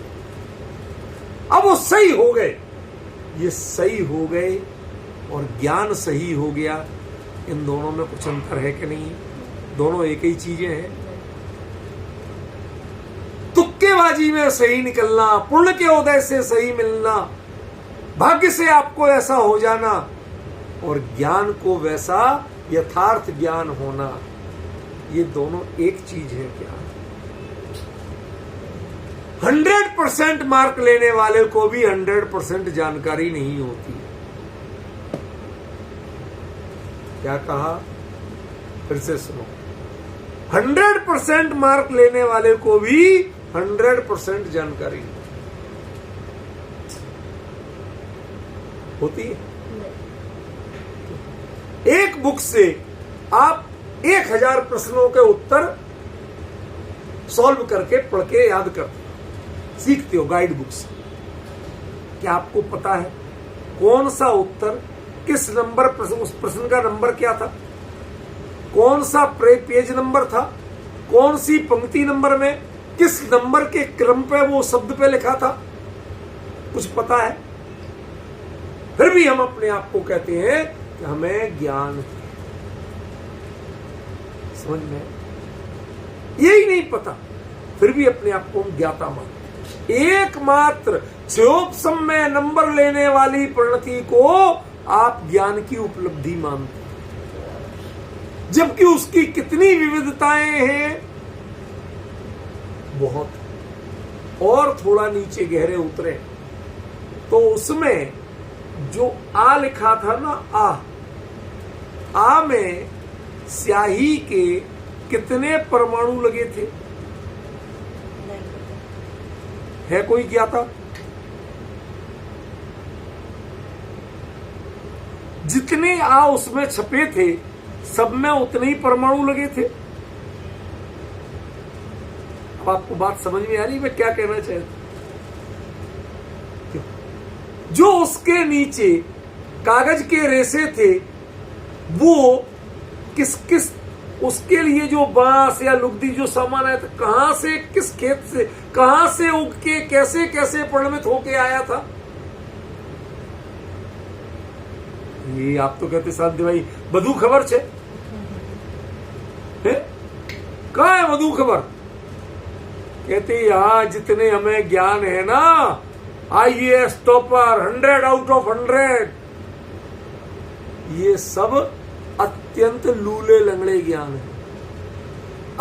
अब वो सही हो गए। ये सही हो गए और ज्ञान सही हो गया, इन दोनों में कुछ अंतर है कि नहीं? दोनों एक ही चीजें हैं। तुक्केबाजी में सही निकलना, पुण्य के उदय से सही मिलना, भाग्य से आपको ऐसा हो जाना, और ज्ञान को वैसा यथार्थ ज्ञान होना, ये दोनों एक चीज है क्या? 100% मार्क लेने वाले को भी 100% जानकारी नहीं होती। क्या कहा? फिर से सुनो। 100% मार्क लेने वाले को भी 100% जानकारी होती है। एक बुक से आप 1000 प्रश्नों के उत्तर सॉल्व करके पढ़ के याद करते सीखते हो गाइड बुक से। क्या आपको पता है कौन सा उत्तर किस नंबर प्रश्न, उस प्रश्न का नंबर क्या था, कौन सा पेज नंबर था, कौन सी पंक्ति नंबर में, किस नंबर के क्रम पे वो शब्द पे लिखा था? कुछ पता है? फिर भी हम अपने आप को कहते हैं कि हमें ज्ञान है। समझ में? यही नहीं पता, फिर भी अपने आप को हम ज्ञाता मानते। एकमात्र क्षयोपम में नंबर लेने वाली परिणति को आप ज्ञान की उपलब्धि मानते, जबकि उसकी कितनी विविधताएं हैं, बहुत। और थोड़ा नीचे गहरे उतरे तो उसमें जो आ लिखा था ना, आ में स्याही के कितने परमाणु लगे थे? है कोई ज्ञाता? जितने आ उसमें छपे थे सब में उतने ही परमाणु लगे थे। अब आपको बात समझ में आ रही मैं क्या कहना चाहता? जो उसके नीचे कागज के रेसे थे वो किस किस उसके लिए जो बांस या लुगदी जो सामान आया था, कहां से, किस खेत से, कहां से उग के कैसे कैसे परिणमित होके आया था? ये आप तो कहते शांति भाई बधु खबर छे, कहां है बधु खबर? कहते यहां जितने हमें ज्ञान है ना, IAS टॉपर 100 आउट ऑफ 100, ये सब अत्यंत लूले लंगड़े ज्ञान है,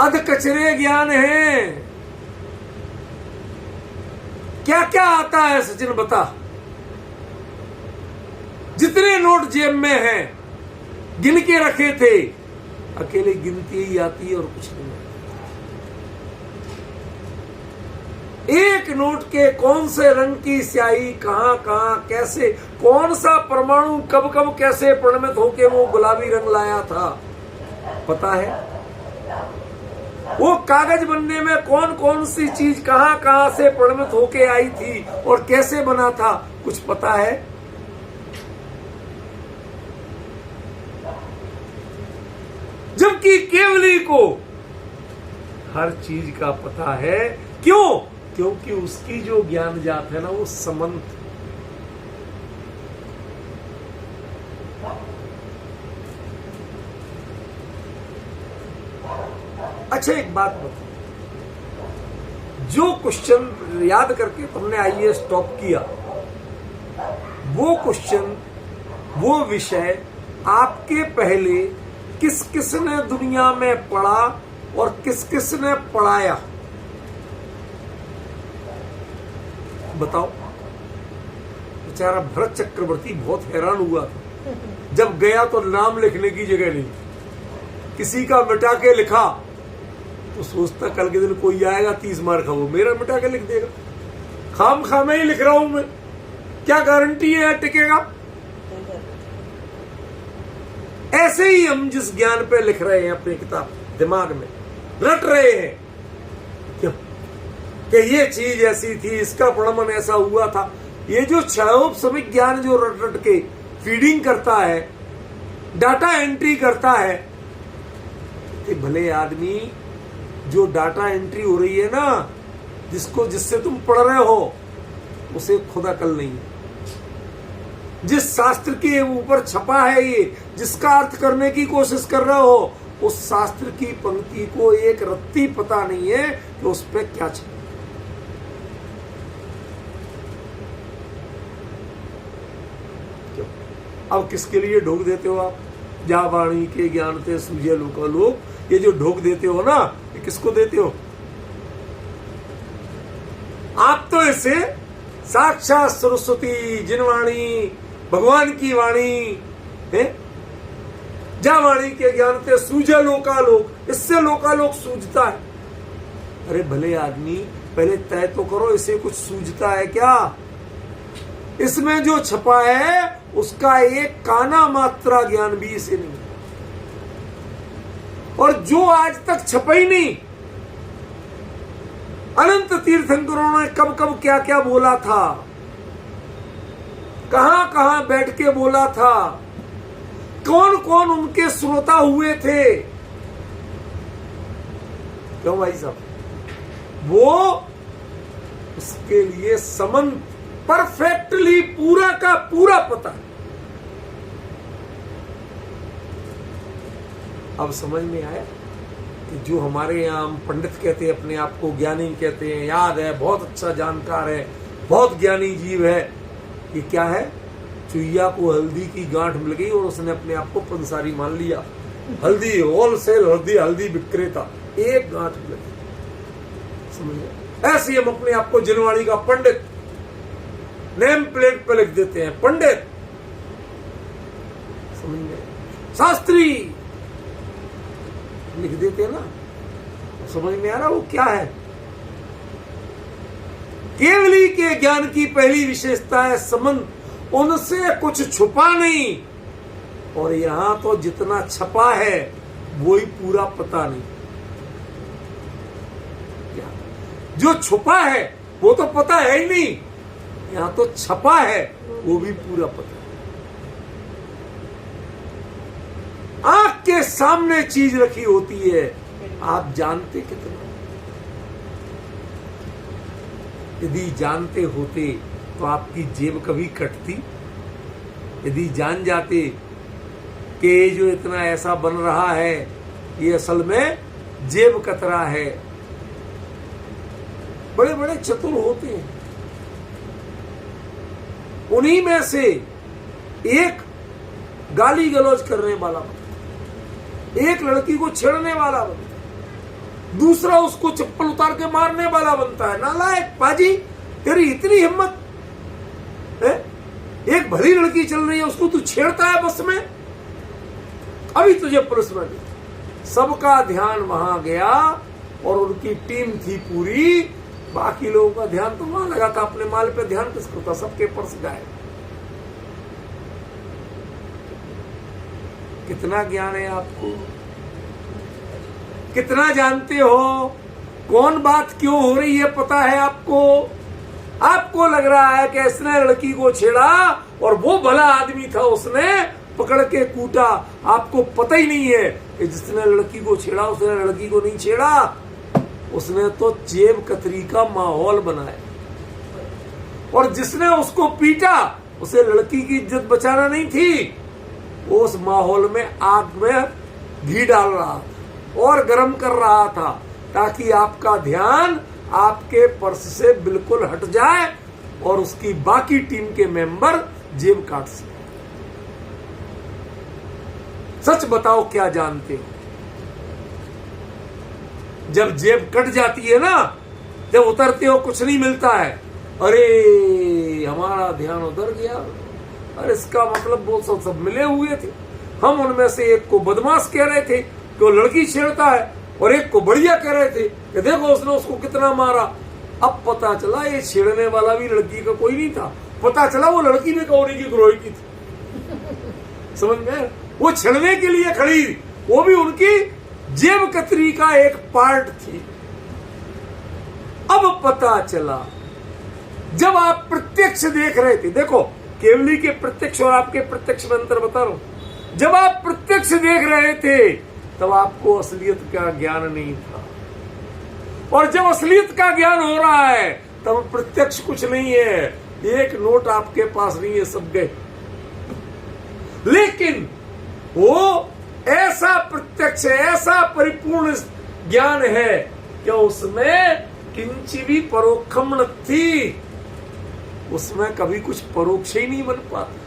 अध कचरे ज्ञान है। क्या क्या आता है सचिन बता? जितने नोट जेब में हैं गिन के रखे थे, अकेले गिनती ही आती है और कुछ नहीं। एक नोट के कौन से रंग की स्याही कहां कहां कैसे, कौन सा परमाणु कब कब कैसे परिणमित होके वो गुलाबी रंग लाया था, पता है? वो कागज बनने में कौन कौन सी चीज कहां कहां से परिणमित होके आई थी और कैसे बना था, कुछ पता है? जबकि केवली को हर चीज का पता है। क्यों? क्योंकि उसकी जो ज्ञान जात है ना वो समंत। अच्छा एक बात बताओ, जो क्वेश्चन याद करके तुमने IAS टॉप किया, वो क्वेश्चन, वो विषय आपके पहले किस किस ने दुनिया में पढ़ा और किस किस ने पढ़ाया? बताओ। बेचारा भरत चक्रवर्ती बहुत हैरान हुआ था जब गया तो नाम लिखने की जगह नहीं, किसी का मिटा के लिखा तो सोचता कल के दिन कोई आएगा 30 मार खाओ, मेरा मिटा के लिख देगा। खाम खाम ही लिख रहा हूं मैं, क्या गारंटी है टिकेगा? ऐसे ही हम जिस ज्ञान पे लिख रहे हैं अपनी किताब, दिमाग में रट रहे हैं कि ये चीज ऐसी थी, इसका परिणमन ऐसा हुआ था, ये जो क्षयोपसमिक ज्ञान जो रट रट के फीडिंग करता है, डाटा एंट्री करता है, कि भले आदमी जो डाटा एंट्री हो रही है ना, जिससे तुम पढ़ रहे हो, उसे खुदा कल नहीं। जिस शास्त्र के ऊपर छपा है ये, जिसका अर्थ करने की कोशिश कर रहे हो, उस शास्त्र की पंक्ति को एक रत्ती पता नहीं है कि उस पे क्या छपा। अब किसके लिए ढोक देते हो आप? जा वाणी के ज्ञान ते सूझे लोकालोक, ये जो ढोक देते हो ना, ये किसको देते हो? आप तो इसे साक्षात सरस्वती जिनवाणी, भगवान की वाणी है, जा वाणी के ज्ञान ते सूझे लोकालोक, इससे लोकालोक सूझता है। अरे भले आदमी, पहले तय तो करो इसे कुछ सूझता है क्या? इसमें जो छपा है उसका एक काना मात्रा ज्ञान भी इसे नहीं, और जो आज तक छपा ही नहीं। अनंत तीर्थंकरों ने कब कब क्या क्या बोला था, कहां कहां बैठ के बोला था, कौन कौन उनके श्रोता हुए थे। क्यों भाई साहब? वो उसके लिए संबंध परफेक्टली पूरा का पूरा पता है। अब समझ में आया कि जो हमारे यहाँ हम पंडित कहते हैं, अपने आप को ज्ञानी कहते हैं, याद है, बहुत अच्छा जानकार है, बहुत ज्ञानी जीव है, ये क्या है? चुईया को हल्दी की गांठ मिल गई और उसने अपने आप को पंसारी मान लिया। हल्दी होलसेल, हल्दी विक्रेता, एक गांठ मिल गई। समझे? ऐसे हम अपने आप को जिनवाणी का पंडित नेम प्लेट पे लिख देते हैं, पंडित। समझ में? शास्त्री लिख देते हैं ना। समझ में आ रहा वो क्या है? केवली के ज्ञान की पहली विशेषता है संबंध, उनसे कुछ छुपा नहीं। और यहां तो जितना छपा है वो ही पूरा पता नहीं। जो छुपा है वो तो पता है ही नहीं, यहां तो छपा है वो भी पूरा पता है। आंख के सामने चीज रखी होती है, आप जानते कितना? यदि जानते होते तो आपकी जेब कभी कटती? यदि जान जाते कि ये जो इतना ऐसा बन रहा है ये असल में जेब कतरा है। बड़े बड़े चतुर होते हैं, उन्हीं में से एक गाली गलौज करने वाला बनता है, एक लड़की को छेड़ने वाला बनता है, दूसरा उसको चप्पल उतार के मारने वाला बनता है। नालायक पाजी, तेरी इतनी हिम्मत है? एक भली लड़की चल रही है उसको तू छेड़ता है बस में। अभी तुझे पुलिस में दी। सबका ध्यान वहां गया और उनकी टीम थी पूरी, बाकी लोगों का ध्यान तो वहां लगा था। अपने माल पे ध्यान किसको था? सबके पर्स गायब। कितना ज्ञान है आपको? कितना जानते हो? कौन बात क्यों हो रही है पता है आपको? आपको लग रहा है कि इसने लड़की को छेड़ा और वो भला आदमी था, उसने पकड़ के कूटा। आपको पता ही नहीं है कि जिसने लड़की को छेड़ा उसने लड़की को नहीं छेड़ा, उसने तो जेब कतरी का माहौल बनाया। और जिसने उसको पीटा उसे लड़की की इज्जत बचाना नहीं थी, वो उस माहौल में आग में घी डाल रहा था और गर्म कर रहा था ताकि आपका ध्यान आपके पर्स से बिल्कुल हट जाए और उसकी बाकी टीम के मेंबर जेब काट सके। सच बताओ क्या जानते हो? जब जेब कट जाती है ना, जब उतरते हो कुछ नहीं मिलता है, अरे हमारा ध्यान उधर गया, अरे इसका मतलब वो सब मिले हुए थे। हम उनमें से एक को बदमाश कह रहे थे कि वो लड़की छेड़ता है और एक को बढ़िया कह रहे थे कि देखो उसने उसको कितना मारा। अब पता चला ये छेड़ने वाला भी लड़की का कोई नहीं था, पता चला वो लड़की में कौड़ी की ग्रोही की थी। समझ में? वो छेड़ने के लिए खड़ी, वो भी उनकी जेब कतरी का एक पार्ट थी। अब पता चला जब आप प्रत्यक्ष देख रहे थे। देखो केवली के प्रत्यक्ष और आपके प्रत्यक्ष में अंतर बता रहा हूं। जब आप प्रत्यक्ष देख रहे थे तब आपको असलियत का ज्ञान नहीं था, और जब असलियत का ज्ञान हो रहा है तब प्रत्यक्ष कुछ नहीं है। एक नोट आपके पास नहीं है, सब गए। लेकिन वो ऐसा प्रत्यक्ष, ऐसा परिपूर्ण ज्ञान है कि उसमें किंची भी परोक्षम न थी, उसमें कभी कुछ परोक्ष ही नहीं बन पाता।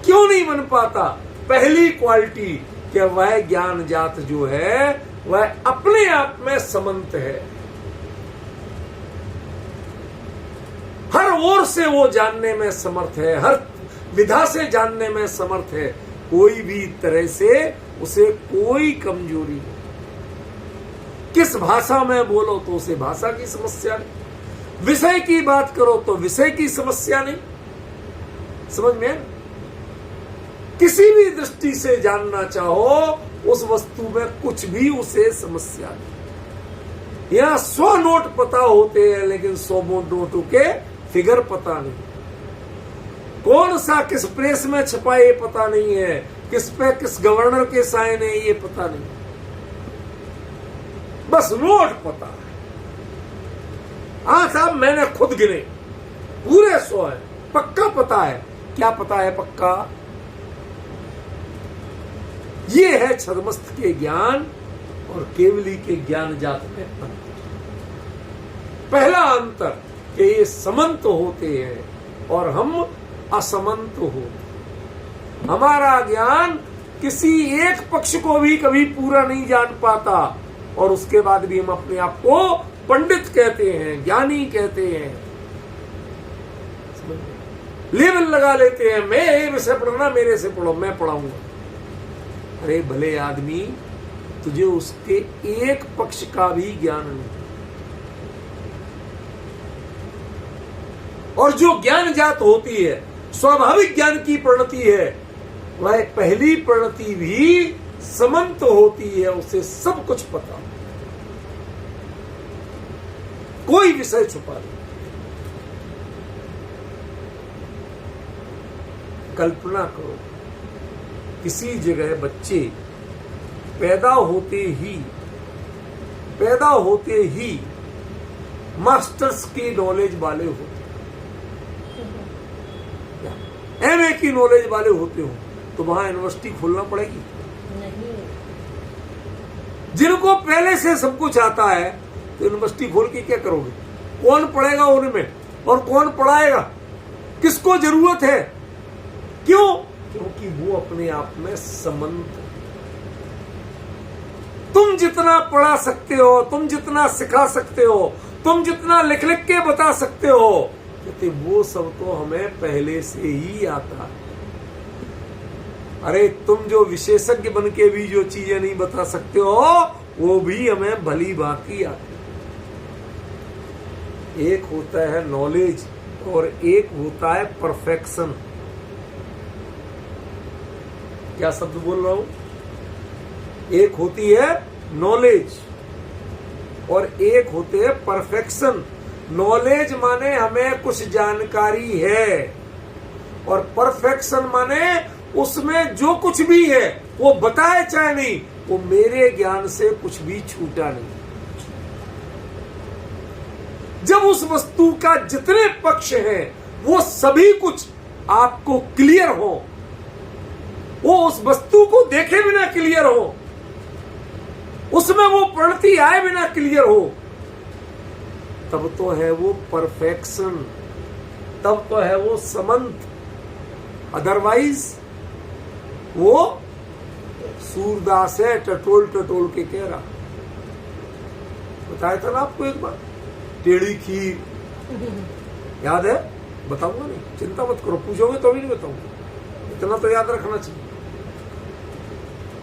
क्यों नहीं बन पाता? पहली क्वालिटी कि वह ज्ञान जात जो है वह अपने आप में समंत है, हर ओर से वो जानने में समर्थ है, हर विधा से जानने में समर्थ है, कोई भी तरह से उसे कोई कमजोरी नहीं। किस भाषा में बोलो तो उसे भाषा की समस्या नहीं, विषय की बात करो तो विषय की समस्या नहीं। समझ में? किसी भी दृष्टि से जानना चाहो उस वस्तु में कुछ भी उसे समस्या नहीं। यहां 100 नोट पता होते हैं लेकिन 100 नोटों के फिगर पता नहीं, कौन सा किस प्रेस में छपा ये पता नहीं है, किस पे किस गवर्नर के साइन है ये पता नहीं, बस नोट पता है। हाँ साहब मैंने खुद गिने पूरे 100 है, पक्का पता है। क्या पता है पक्का? ये है छद्मस्त के ज्ञान और केवली के ज्ञान जात में अंतर। पहला अंतर कि ये समंत होते हैं और हम असमंत होते। हमारा ज्ञान किसी एक पक्ष को भी कभी पूरा नहीं जान पाता और उसके बाद भी हम अपने आप को पंडित कहते हैं, ज्ञानी कहते हैं, लेवल लगा लेते हैं। मैं ये विषय पढ़ना, मेरे से पढ़ो, मैं पढ़ाऊंगा। अरे भले आदमी, तुझे उसके एक पक्ष का भी ज्ञान नहीं। और जो ज्ञान जात होती है, स्वाभाविक ज्ञान की परिणति है, वह पहली परिणति भी समंत होती है, उसे सब कुछ पता, कोई विषय छुपा नहीं। कल्पना करो किसी जगह बच्चे पैदा होते ही मास्टर्स की नॉलेज वाले होते, एमए की नॉलेज वाले होते हो, तो वहां यूनिवर्सिटी खोलना पड़ेगी? नहीं। जिनको पहले से सब कुछ आता है तो यूनिवर्सिटी खोल के क्या करोगे? कौन पढ़ेगा उनमें और कौन पढ़ाएगा? किसको जरूरत है? क्यों? क्योंकि वो अपने आप में समंत। तुम जितना पढ़ा सकते हो, तुम जितना सिखा सकते हो, तुम जितना लिख लिख के बता सकते हो, कहते वो सब तो हमें पहले से ही आता है। अरे तुम जो विशेषज्ञ बन के भी जो चीजें नहीं बता सकते हो, वो भी हमें भली भांति आती। एक होता है नॉलेज और एक होता है परफेक्शन। क्या शब्द बोल रहा हूं? एक होती है नॉलेज और एक होते है परफेक्शन। नॉलेज माने हमें कुछ जानकारी है और परफेक्शन माने उसमें जो कुछ भी है वो बताए चाहे नहीं, वो मेरे ज्ञान से कुछ भी छूटा नहीं। जब उस वस्तु का जितने पक्ष हैं वो सभी कुछ आपको क्लियर हो, वो उस वस्तु को देखे बिना क्लियर हो, उसमें वो परिणति आए बिना क्लियर हो, तब तो है वो परफेक्शन, तब तो है वो समंत। अदरवाइज वो सूरदास है, टटोल टटोल के कह रहा। बताया था ना आपको एक बार, टेढ़ी खीर याद है? बताऊंगा नहीं, चिंता मत करो, पूछोगे तो भी नहीं बताऊंगा, इतना तो याद रखना चाहिए।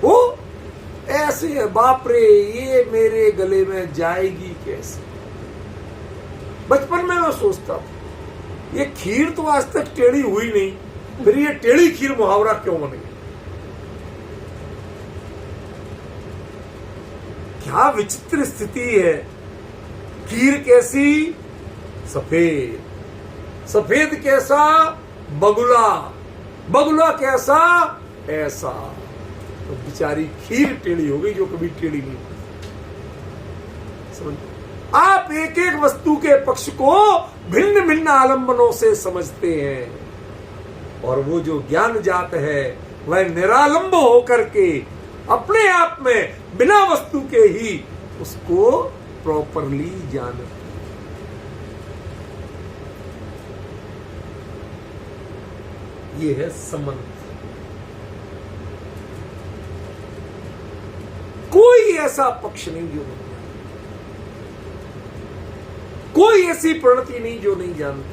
वो ऐसे है, बाप रे ये मेरे गले में जाएगी कैसे? बचपन में मैं सोचता था ये खीर तो आज तक टेढ़ी हुई नहीं, फिर ये टेढ़ी खीर मुहावरा क्यों बन गई? क्या विचित्र स्थिति है। खीर कैसी? सफेद, सफेद कैसा? बगुला, बगुला कैसा? ऐसा। तो बेचारी खीर टेढ़ी हो गई जो कभी टेढ़ी नहीं। समझ? आप एक एक वस्तु के पक्ष को भिन्न भिन्न आलंबनों से समझते हैं। और वो जो ज्ञान जात है वह निरालंब होकर के अपने आप में बिना वस्तु के ही उसको प्रॉपरली जाने। ये है समंत। कोई ऐसा पक्ष नहीं जो नहीं जानता, कोई ऐसी प्रणति नहीं जो नहीं जानती,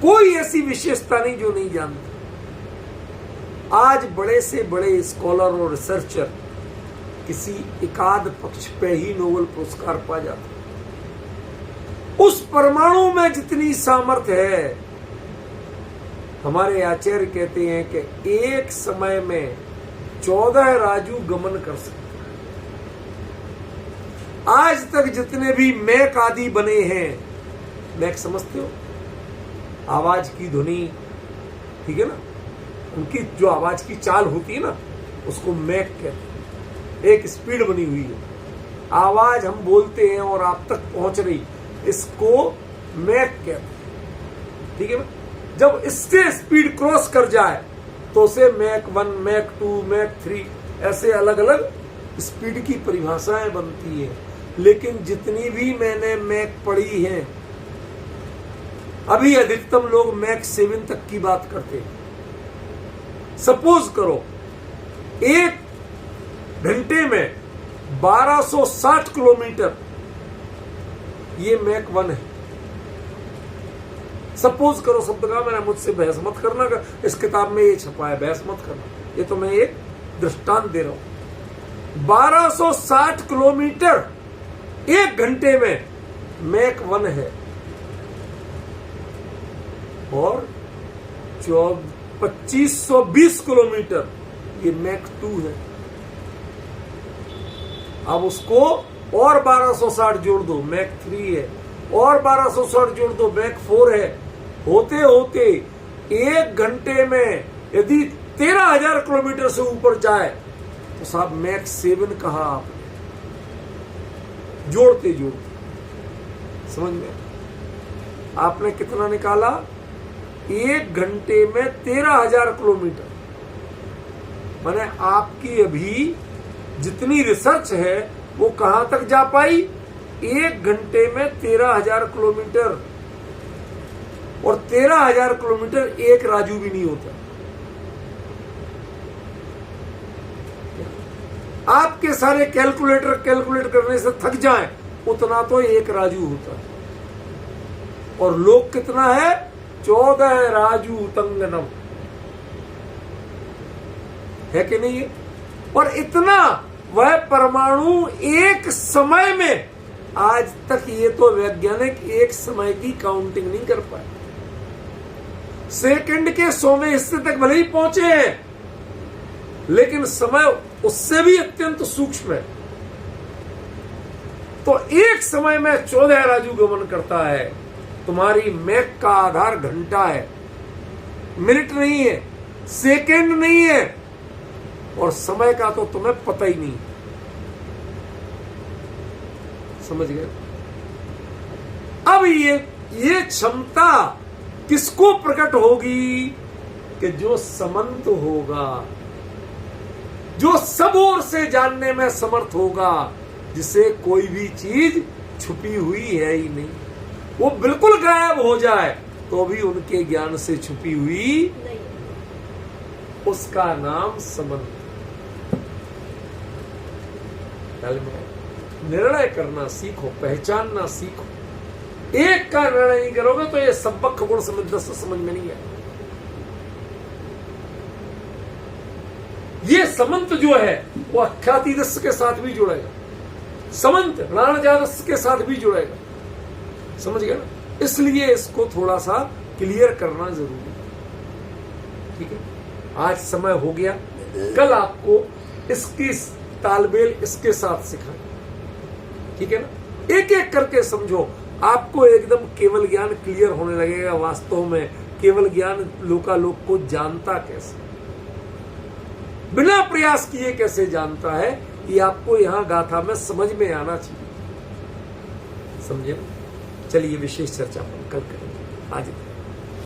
कोई ऐसी विशेषता नहीं जो नहीं जानती। आज बड़े से बड़े स्कॉलर और रिसर्चर किसी एकाध पक्ष पे ही नोबेल पुरस्कार पा जाता। उस परमाणु में जितनी सामर्थ्य है, हमारे आचार्य कहते हैं कि एक समय में 14 राजू गमन कर सकते। आज तक जितने भी मैक आदि बने हैं, मैक समझते हो, आवाज की ध्वनि, ठीक है ना, उनकी जो आवाज की चाल होती है ना, उसको मैक कहते हैं। एक स्पीड बनी हुई है, आवाज हम बोलते हैं और आप तक पहुंच रही, इसको मैक कहते हैं, ठीक है ना। जब इससे स्पीड क्रॉस कर जाए तो उसे मैक 1, मैक 2, मैक 3 ऐसे अलग अलग स्पीड की परिभाषाएं बनती है। लेकिन जितनी भी मैंने मैक पढ़ी हैं, अभी अधिकतम लोग मैक 7 तक की बात करते हैं। सपोज करो 1 घंटे में 1260 किलोमीटर, ये मैक 1 है। सपोज करो शब्द का, मैंने मुझसे बहस मत करना, इस किताब में ये छपा है, बहस मत करना, ये तो मैं एक दृष्टांत दे रहा हूं। 1260 किलोमीटर 1 घंटे में मैक 1 है और 2520 किलोमीटर ये मैक 2 है। अब उसको और 1260 जोड़ दो, मैक 3 है, और 1260 जोड़ दो, मैक 4 है। होते होते 1 घंटे में यदि 13,000 किलोमीटर से ऊपर जाए तो साहब मैक 7 कहा आपने, जोड़ते जोड़ते। समझ में आपने कितना निकाला? 1 घंटे में 13,000 किलोमीटर। माने आपकी अभी जितनी रिसर्च है वो कहां तक जा पाई? 1 घंटे में 13,000 किलोमीटर। और 13,000 किलोमीटर एक राजू भी नहीं होता। आपके सारे कैलकुलेट करने से थक जाएं, उतना तो एक राजू होता है। और लोग कितना है? 14 राजू तंगनम है कि नहीं है? और इतना वह परमाणु एक समय में, आज तक ये तो वैज्ञानिक एक समय की काउंटिंग नहीं कर पाए। सेकंड के 100वें हिस्से तक भले ही पहुंचे हैं, लेकिन समय उससे भी अत्यंत सूक्ष्म है। तो एक समय में 14 राजू गमन करता है। तुम्हारी मैक का आधार घंटा है, मिनट नहीं है, सेकंड नहीं है, और समय का तो तुम्हें पता ही नहीं। समझ गए? अब ये क्षमता किसको प्रकट होगी? कि जो समंत होगा, जो सब ओर से जानने में समर्थ होगा, जिसे कोई भी चीज छुपी हुई है ही नहीं। वो बिल्कुल गायब हो जाए तो भी उनके ज्ञान से छुपी हुई नहीं, उसका नाम समंत। कल में निर्णय करना सीखो, पहचानना सीखो। एक का निर्णय नहीं करोगे तो ये सबक गुण समझ में नहीं है। ये समंत जो है वो अख्यातिदस्य के साथ भी जुड़ेगा, समंत राणजादस्य के साथ भी जुड़ेगा। समझ गया ना? इसलिए इसको थोड़ा सा क्लियर करना जरूरी है। ठीक है, आज समय हो गया, कल आपको इसकी तालमेल इसके साथ सिखाएं। ठीक है ना? एक एक करके समझो, आपको एकदम केवल ज्ञान क्लियर होने लगेगा। वास्तव में केवल ज्ञान लोकालोक को जानता कैसे, बिना प्रयास किए कैसे जानता है, ये आपको यहां गाथा में समझ में आना चाहिए। समझे? चलिए विशेष चर्चा हम कल करेंगे। आज